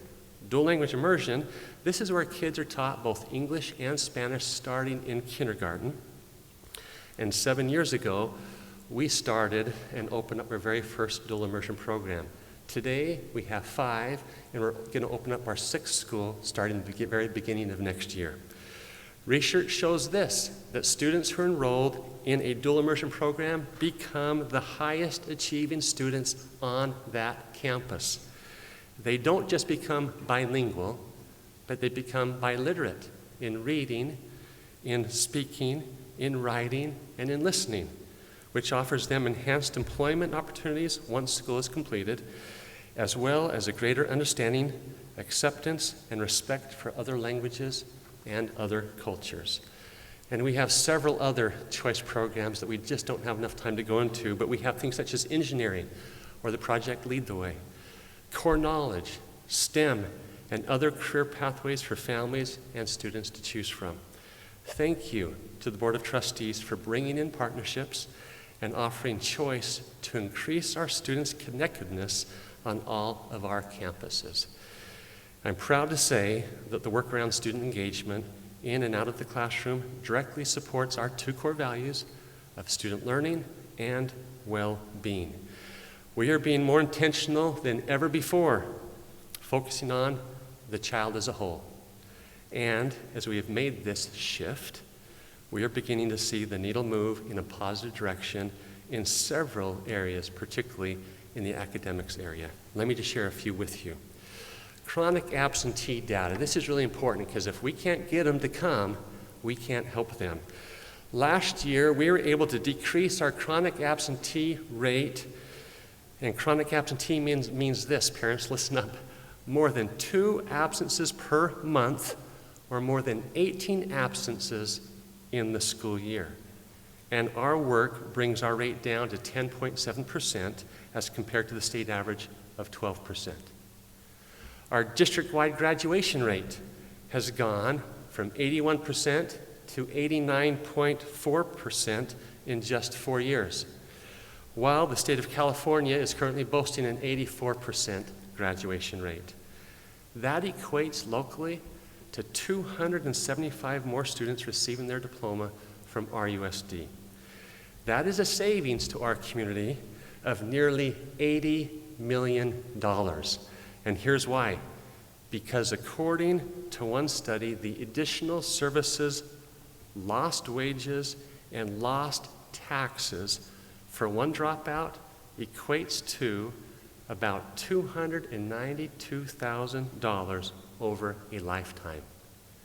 Speaker 13: Dual Language Immersion, this is where kids are taught both English and Spanish starting in kindergarten. And 7 years ago, we started and opened up our very first Dual Immersion program. Today, we have 5, and we're going to open up our 6th school starting at the very beginning of next year. Research shows this, that students who are enrolled in a dual immersion program become the highest achieving students on that campus. They don't just become bilingual, but they become biliterate in reading, in speaking, in writing, and in listening, which offers them enhanced employment opportunities once school is completed, as well as a greater understanding, acceptance, and respect for other languages and other cultures. And we have several other choice programs that we just don't have enough time to go into, but we have things such as engineering, or the project Lead the Way, core knowledge, STEM, and other career pathways for families and students to choose from. Thank you to the Board of Trustees for bringing in partnerships and offering choice to increase our students' connectedness on all of our campuses. I'm proud to say that the work around student engagement in and out of the classroom directly supports our two core values of student learning and well-being. We are being more intentional than ever before, focusing on the child as a whole. And as we have made this shift, we are beginning to see the needle move in a positive direction in several areas, particularly in the academics area. Let me just share a few with you. Chronic absentee data. This is really important because if we can't get them to come, we can't help them. Last year, we were able to decrease our chronic absentee rate, and chronic absentee means this, parents, listen up, more than 2 absences per month, or more than 18 absences in the school year. And our work brings our rate down to 10.7% as compared to the state average of 12%. Our district-wide graduation rate has gone from 81% to 89.4% in just 4 years, while the state of California is currently boasting an 84% graduation rate. That equates locally to 275 more students receiving their diploma from RUSD. That is a savings to our community of nearly $80 million. And here's why. Because according to one study, the additional services, lost wages, and lost taxes for one dropout equates to about $292,000 over a lifetime.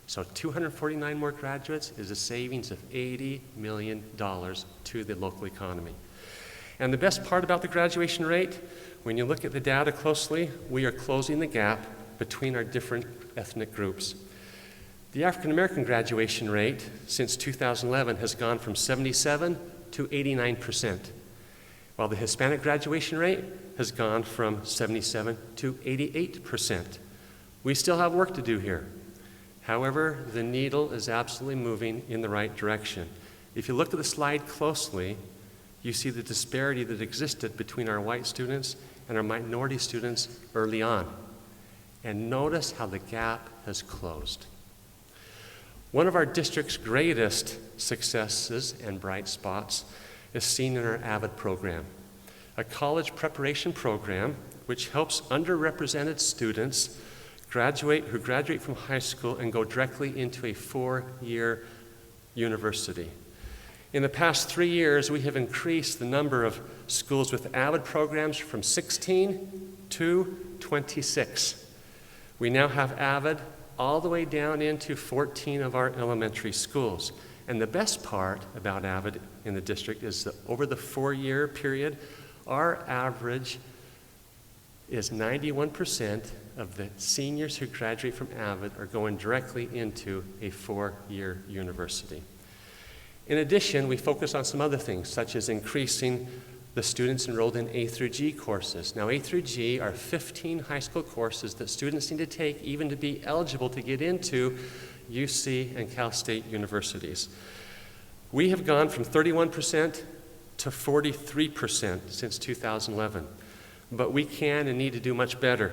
Speaker 13: So 249 more graduates is a savings of $80 million to the local economy. And the best part about the graduation rate, when you look at the data closely, we are closing the gap between our different ethnic groups. The African American graduation rate since 2011 has gone from 77 to 89%, while the Hispanic graduation rate has gone from 77 to 88%. We still have work to do here. However, the needle is absolutely moving in the right direction. If you look at the slide closely, you see the disparity that existed between our white students and our minority students early on. And notice how the gap has closed. One of our district's greatest successes and bright spots is seen in our AVID program, a college preparation program which helps underrepresented students who graduate from high school and go directly into a 4-year university. In the past 3 years, we have increased the number of schools with AVID programs from 16 to 26. We now have AVID all the way down into 14 of our elementary schools. And the best part about AVID in the district is that over the 4-year period, our average is 91% of the seniors who graduate from AVID are going directly into a 4-year university. In addition, we focus on some other things, such as increasing the students enrolled in A through G courses. Now, A through G are 15 high school courses that students need to take even to be eligible to get into UC and Cal State universities. We have gone from 31% to 43% since 2011, but we can and need to do much better.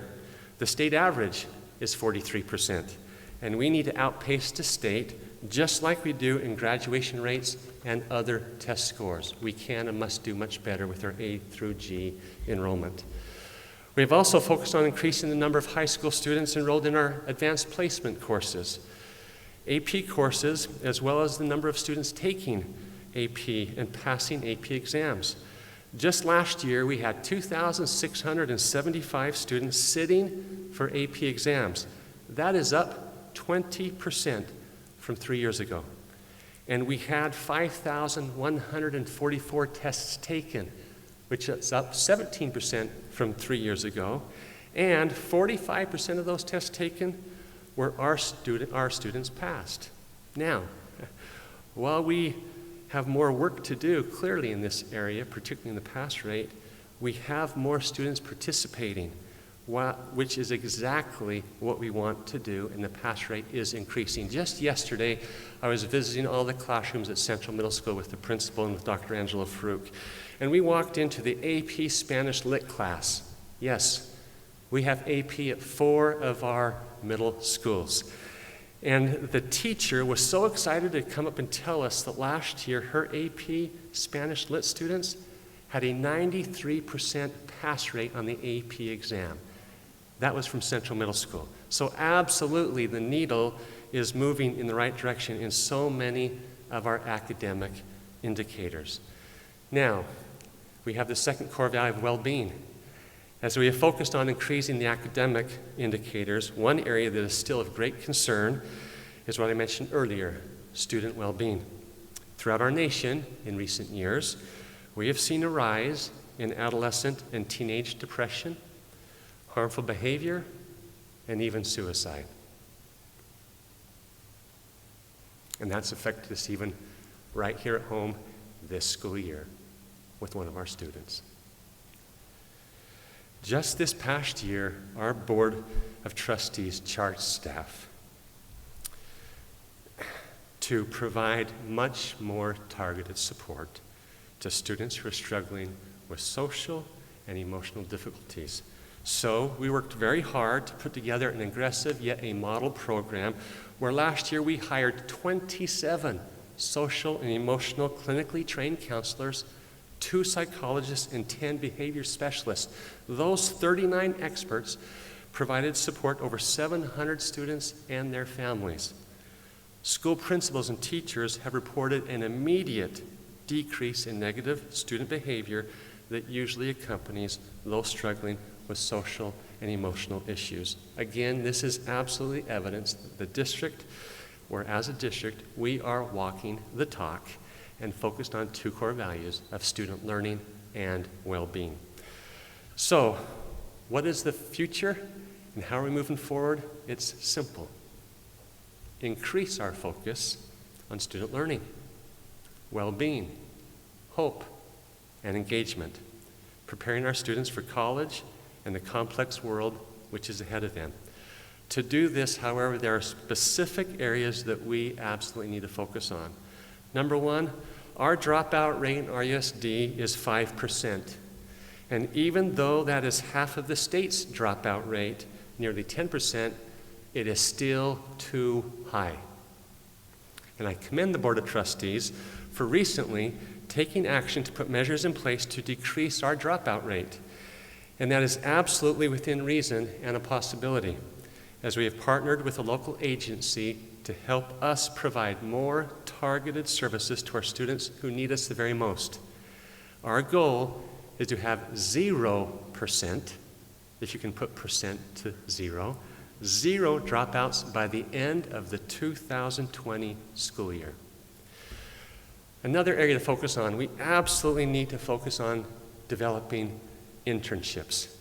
Speaker 13: The state average is 43%, and we need to outpace the state just like we do in graduation rates and other test scores. We can and must do much better with our A through G enrollment. We have also focused on increasing the number of high school students enrolled in our advanced placement courses, AP courses, as well as the number of students taking AP and passing AP exams. Just last year, we had 2,675 students sitting for AP exams. That is up 20% from 3 years ago. And we had 5,144 tests taken, which is up 17% from 3 years ago. And 45% of those tests taken were our students passed. Now, While we have more work to do, clearly in this area, particularly in the pass rate, we have more students participating, which is exactly what we want to do, and the pass rate is increasing. Just yesterday, I was visiting all the classrooms at Central Middle School with the principal and with Dr. Angela Farouk, and we walked into the AP Spanish Lit class. Yes, we have AP at 4 of our middle schools. And the teacher was so excited to come up and tell us that last year her AP Spanish Lit students had a 93% pass rate on the AP exam. That was from Central Middle School. So absolutely the needle is moving in the right direction in so many of our academic indicators. Now, we have the second core value of well-being. As we have focused on increasing the academic indicators, one area that is still of great concern is what I mentioned earlier, student well-being. Throughout our nation in recent years, we have seen a rise in adolescent and teenage depression, harmful behavior, and even suicide. And that's affected us even right here at home this school year with one of our students. Just this past year, our Board of Trustees charged staff to provide much more targeted support to students who are struggling with social and emotional difficulties. So we worked very hard to put together an aggressive yet a model program where last year we hired 27 social and emotional clinically trained counselors, 2 psychologists, and 10 behavior specialists. Those 39 experts provided support over 700 students and their families. School principals and teachers have reported an immediate decrease in negative student behavior that usually accompanies those struggling with social and emotional issues. Again, this is absolutely evidence that the district, or as a district, we are walking the talk and focused on 2 core values of student learning and well-being. So, what is the future and how are we moving forward? It's simple. Increase our focus on student learning, well-being, hope, and engagement, preparing our students for college and the complex world which is ahead of them. To do this, however, there are specific areas that we absolutely need to focus on. Number 1, our dropout rate in RUSD is 5%. And even though that is half of the state's dropout rate, nearly 10%, it is still too high. And I commend the Board of Trustees for recently taking action to put measures in place to decrease our dropout rate. And that is absolutely within reason and a possibility, as we have partnered with a local agency to help us provide more targeted services to our students who need us the very most. Our goal is to have 0%, if you can put percent to 0 dropouts by the end of the 2020 school year. Another area to focus on, we absolutely need to focus on developing internships.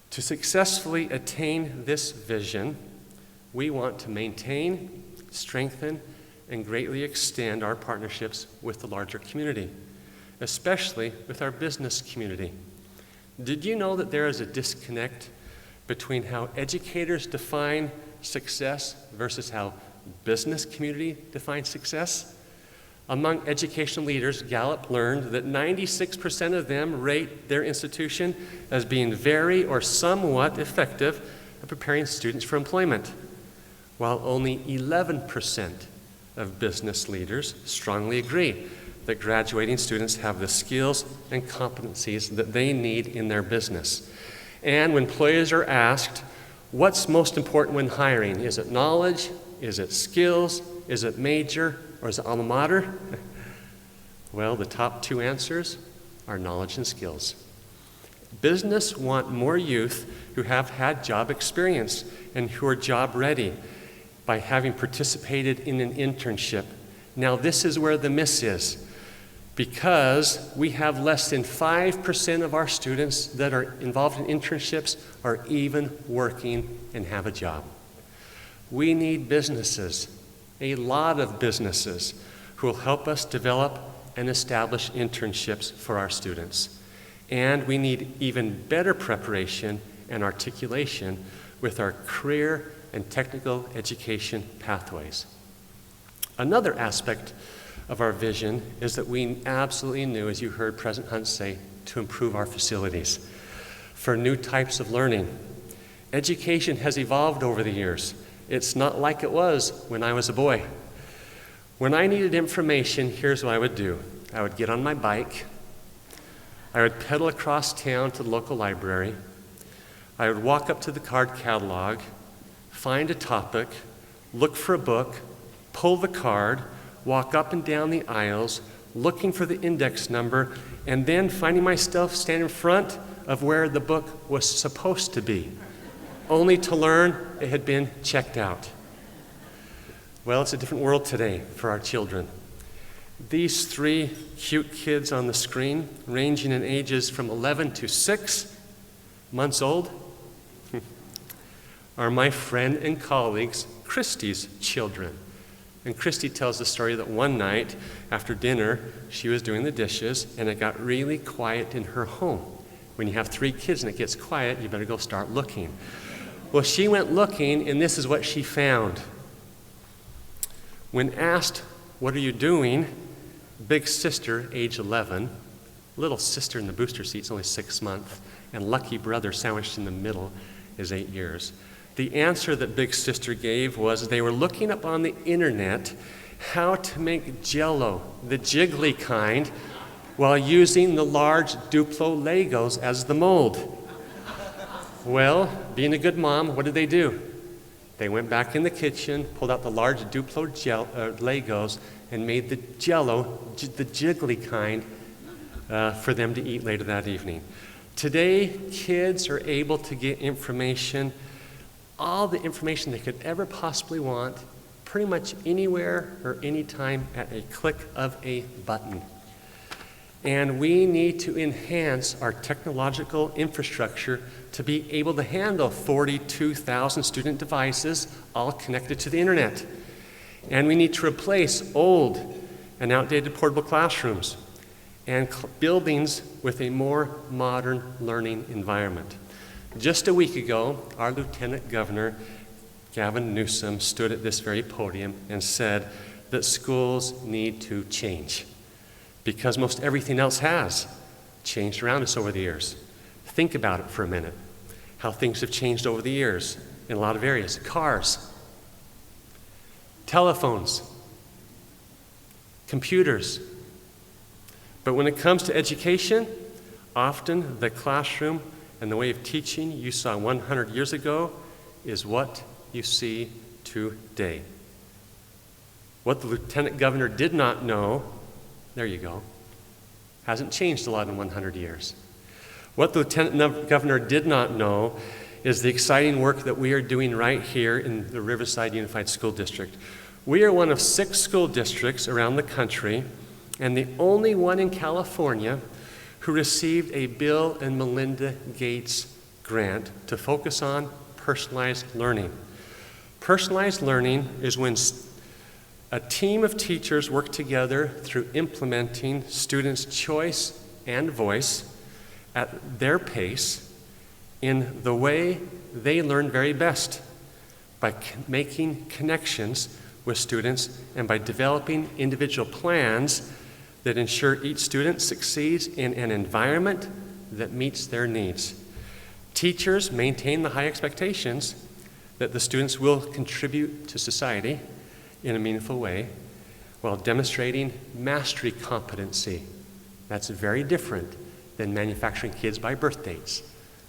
Speaker 13: To successfully attain this vision, we want to maintain, strengthen, and greatly extend our partnerships with the larger community, especially with our business community. Did you know that there is a disconnect between how educators define success versus how business community defines success? Among educational leaders, Gallup learned that 96% of them rate their institution as being very or somewhat effective at preparing students for employment, while only 11% of business leaders strongly agree that graduating students have the skills and competencies that they need in their business. And when employers are asked, what's most important when hiring? Is it knowledge? Is it skills? Is it major? Or is it alma mater? Well, the top 2 answers are knowledge and skills. Business want more youth who have had job experience and who are job ready by having participated in an internship. Now, this is where the miss is, because we have less than 5% of our students that are involved in internships are even working and have a job. We need businesses, a lot of businesses, who will help us develop and establish internships for our students. And we need even better preparation and articulation with our career and technical education pathways. Another aspect of our vision is that we absolutely knew, as you heard President Hunt say, to improve our facilities for new types of learning. Education has evolved over the years. It's not like it was when I was a boy. When I needed information, here's what I would do. I would get on my bike. I would pedal across town to the local library. I would walk up to the card catalog, find a topic, look for a book, pull the card, walk up and down the aisles, looking for the index number, and then finding myself standing in front of where the book was supposed to be, only to learn it had been checked out. Well, it's a different world today for our children. These three cute kids on the screen, ranging in ages from 11 to 6 months old, are my friend and colleagues, Christy's children. And Christy tells the story that one night after dinner, she was doing the dishes and it got really quiet in her home. When you have 3 kids and it gets quiet, you better go start looking. Well, she went looking and this is what she found. When asked, "What are you doing?" Big sister, age 11, little sister in the booster seat's only 6 months, and lucky brother sandwiched in the middle is 8 years. The answer that big sister gave was they were looking up on the internet how to make Jell-O, the jiggly kind, while using the large Duplo Legos as the mold. Well, being a good mom, what did they do? They went back in the kitchen, pulled out the large Duplo Legos, and made the Jell-O, the jiggly kind, for them to eat later that evening. Today, kids are able to get information, all the information they could ever possibly want, pretty much anywhere or anytime at a click of a button. And we need to enhance our technological infrastructure to be able to handle 42,000 student devices all connected to the internet. And we need to replace old and outdated portable classrooms and buildings with a more modern learning environment. Just a week ago, our Lieutenant Governor, Gavin Newsom, stood at this very podium and said that schools need to change because most everything else has changed around us over the years. Think about it for a minute, how things have changed over the years in a lot of areas. Cars, telephones, computers. But when it comes to education, often the classroom and the way of teaching you saw 100 years ago is what you see today. What the Lieutenant Governor did not know, there you go, hasn't changed a lot in 100 years. What the Lieutenant Governor did not know is the exciting work that we are doing right here in the Riverside Unified School District. We are one of 6 school districts around the country and the only one in California who received a Bill and Melinda Gates grant to focus on personalized learning. Personalized learning is when a team of teachers work together through implementing students' choice and voice at their pace in the way they learn very best, by making connections with students and by developing individual plans that ensure each student succeeds in an environment that meets their needs. Teachers maintain the high expectations that the students will contribute to society in a meaningful way while demonstrating mastery competency. That's very different than manufacturing kids by birth dates,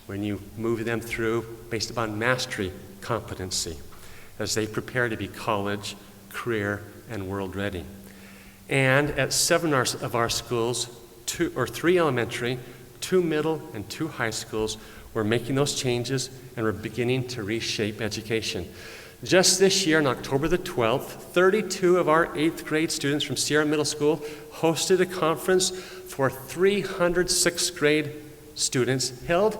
Speaker 13: when you move them through based upon mastery competency as they prepare to be college, career, and world ready. And at 7 of our schools, 3 elementary, 2 middle, and 2 high schools, we're making those changes and we're beginning to reshape education. Just this year, on October the 12th, 32 of our 8th grade students from Sierra Middle School hosted a conference for 300 6th grade students held,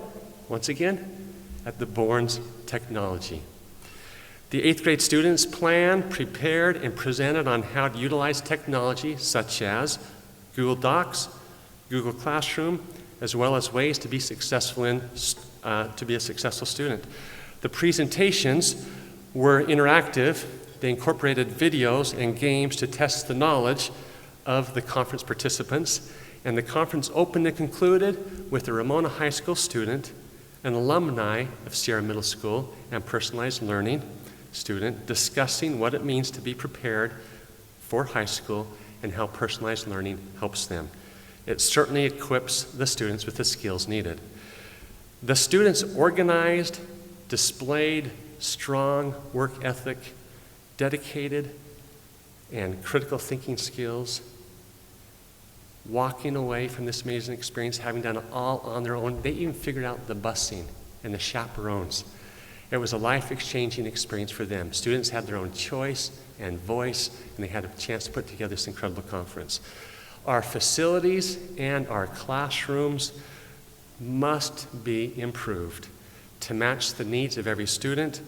Speaker 13: once again, at the Bournes Technology. The 8th grade students planned, prepared, and presented on how to utilize technology such as Google Docs, Google Classroom, as well as ways to be successful to be a successful student. The presentations were interactive. They incorporated videos and games to test the knowledge of the conference participants. And the conference opened and concluded with a Ramona High School student, an alumni of Sierra Middle School, and personalized learning student discussing what it means to be prepared for high school and how personalized learning helps them. It certainly equips the students with the skills needed. The students organized, displayed strong work ethic, dedicated, and critical thinking skills, walking away from this amazing experience, having done it all on their own. They even figured out the busing and the chaperones. It was a life-exchanging experience for them. Students had their own choice and voice, and they had a chance to put together this incredible conference. Our facilities and our classrooms must be improved to match the needs of every student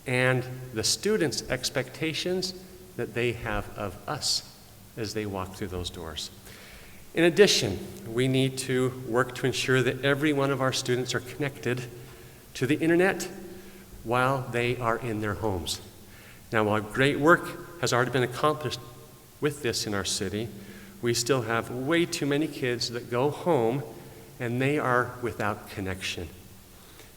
Speaker 13: and the students' expectations that they have of us as they walk through those doors. In addition, we need to work to ensure that every one of our students are connected to the internet while they are in their homes. Now, while great work has already been accomplished with this in our city, we still have way too many kids that go home and they are without connection.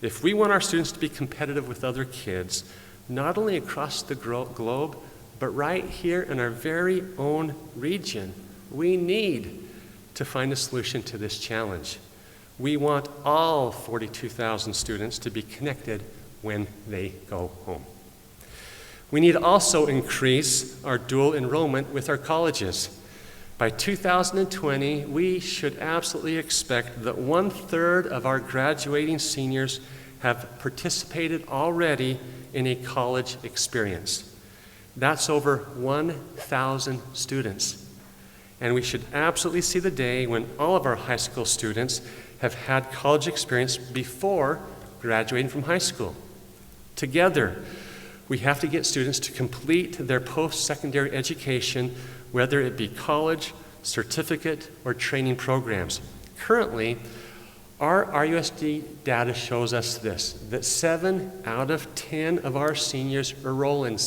Speaker 13: If we want our students to be competitive with other kids, not only across the globe, but right here in our very own region, we need to find a solution to this challenge. We want all 42,000 students to be connected when they go home. We need to also increase our dual enrollment with our colleges. By 2020, we should absolutely expect that 1/3 of our graduating seniors have participated already in a college experience. That's over 1,000 students. And we should absolutely see the day when all of our high school students have had college experience before graduating from high school. Together, we have to get students to complete their post-secondary education, whether it be college, certificate, or training programs. Currently, our RUSD data shows us this, that 7 out of 10 of our seniors enroll in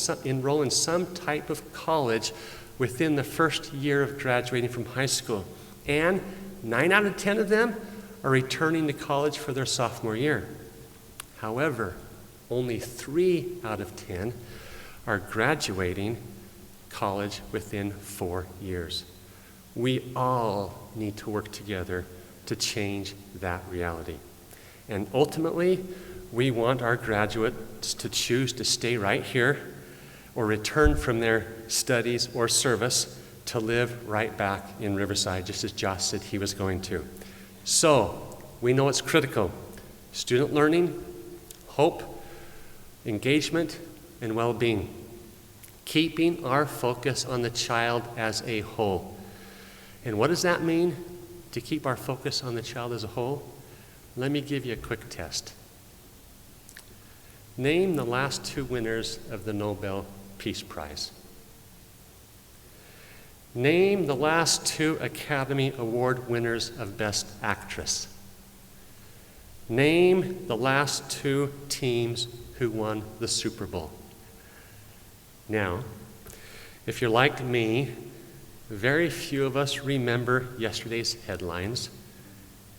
Speaker 13: some type of college within the first year of graduating from high school. And 9 out of 10 of them are returning to college for their sophomore year. However, only 3 out of 10 are graduating college within 4 years. We all need to work together to change that reality. And ultimately, we want our graduates to choose to stay right here or return from their studies or service to live right back in Riverside, just as Josh said he was going to. So, we know it's critical. Student learning, hope, engagement, and well-being. Keeping our focus on the child as a whole. And what does that mean, to keep our focus on the child as a whole? Let me give you a quick test. Name the last 2 winners of the Nobel Peace Prize. Name the last 2 Academy Award winners of Best Actress. Name the last 2 teams who won the Super Bowl. Now, if you're like me, very few of us remember yesterday's headlines.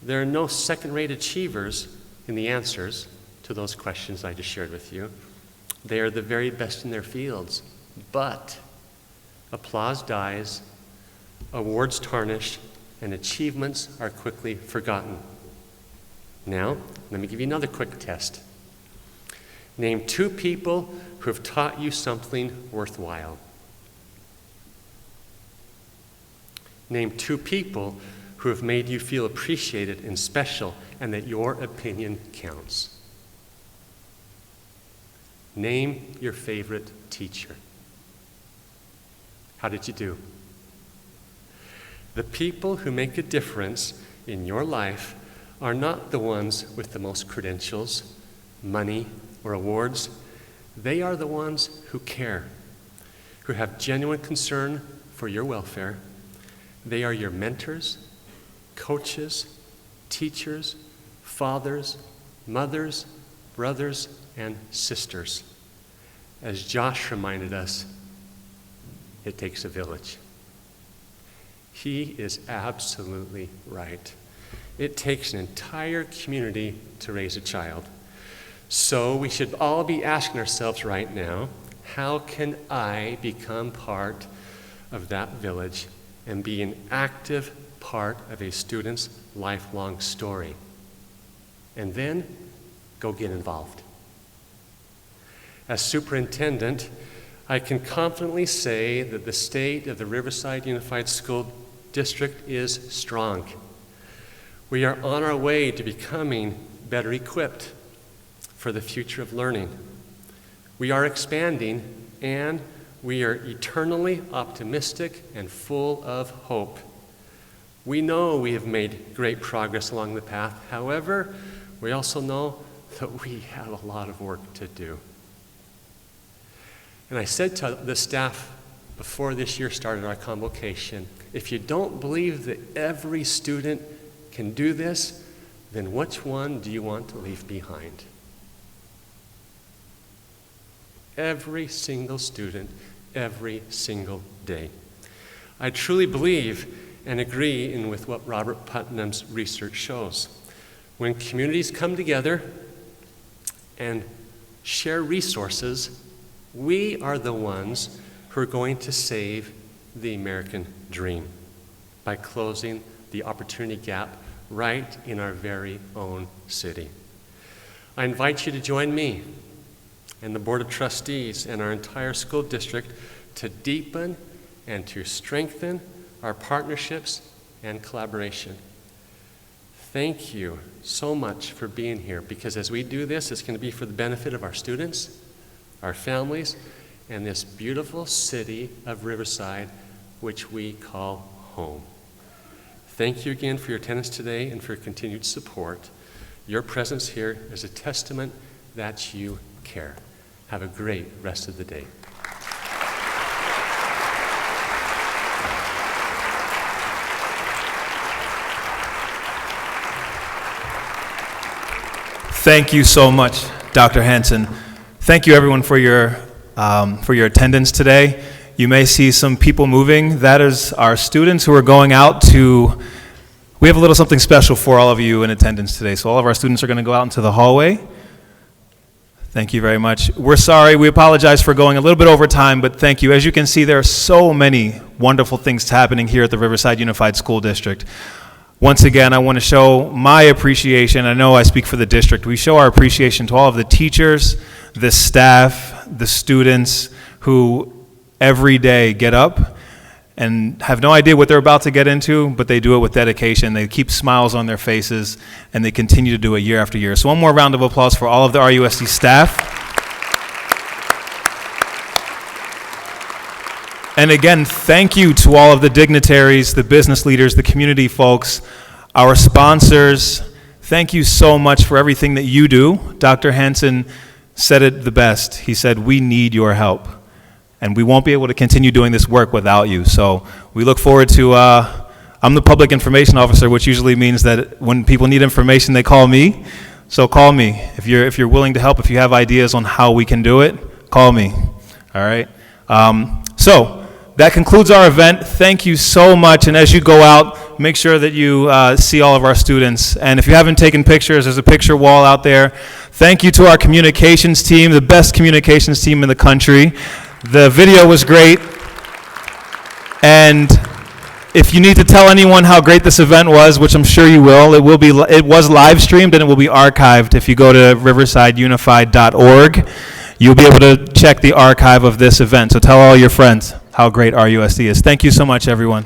Speaker 13: There are no second-rate achievers in the answers to those questions I just shared with you. They are the very best in their fields, but applause dies, awards tarnish, and achievements are quickly forgotten. Now, let me give you another quick test. Name 2 people who have taught you something worthwhile. Name 2 people who have made you feel appreciated and special and that your opinion counts. Name your favorite teacher. How did you do? The people who make a difference in your life are not the ones with the most credentials, money, or awards. They are the ones who care, who have genuine concern for your welfare. They are your mentors, coaches, teachers, fathers, mothers, brothers, and sisters. As Josh reminded us, it takes a village. He is absolutely right. It takes an entire community to raise a child. So we should all be asking ourselves right now, how can I become part of that village and be an active part of a student's lifelong story? And then go get involved. As superintendent, I can confidently say that the state of the Riverside Unified School District is strong. We are on our way to becoming better equipped for the future of learning. We are expanding, and we are eternally optimistic and full of hope. We know we have made great progress along the path. However, we also know that we have a lot of work to do. And I said to the staff before this year started our convocation, if you don't believe that every student can do this, then which one do you want to leave behind? Every single student, every single day. I truly believe and agree with what Robert Putnam's research shows. When communities come together and share resources, we are the ones who are going to save the American dream by closing the opportunity gap right in our very own city. I invite you to join me and the Board of Trustees and our entire school district to deepen and to strengthen our partnerships and collaboration. Thank you so much for being here, because as we do this, it's going to be for the benefit of our students, our families, and this beautiful city of Riverside, which we call home. Thank you again for your attendance today and for your continued support. Your presence here is a testament that you care. Have a great rest of the day.
Speaker 1: Thank you so much, Dr. Hansen. Thank you, everyone, for your attendance today. You may see some people moving. That is our students who are going out to. We have a little something special for all of you in attendance today. So all of our students are going to go out into the hallway. Thank you very much. We're sorry. We apologize for going a little bit over time, but thank you. As you can see, there are so many wonderful things happening here at the Riverside Unified School District. Once again, I want to show my appreciation. I know I speak for the district. We show our appreciation to all of the teachers, the staff, the students who every day get up and have no idea what they're about to get into, but they do it with dedication. They keep smiles on their faces, and they continue to do it year after year. So one more round of applause for all of the RUSD staff. And again, thank you to all of the dignitaries, the business leaders, the community folks, our sponsors. Thank you so much for everything that you do. Dr. Hansen said it the best. He said, we need your help. And we won't be able to continue doing this work without you. So we look forward to, I'm the public information officer, which usually means that when people need information, they call me. So call me. If you're willing to help, if you have ideas on how we can do it, call me. All right? So that concludes our event. Thank you so much. And as you go out, make sure that you see all of our students. And if you haven't taken pictures, there's a picture wall out there. Thank you to our communications team, the best communications team in the country. The video was great. And if you need to tell anyone how great this event was, which I'm sure you will, it was live streamed and it will be archived. If you go to riversideunified.org, you'll be able to check the archive of this event. So tell all your friends how great RUSD is. Thank you so much, everyone.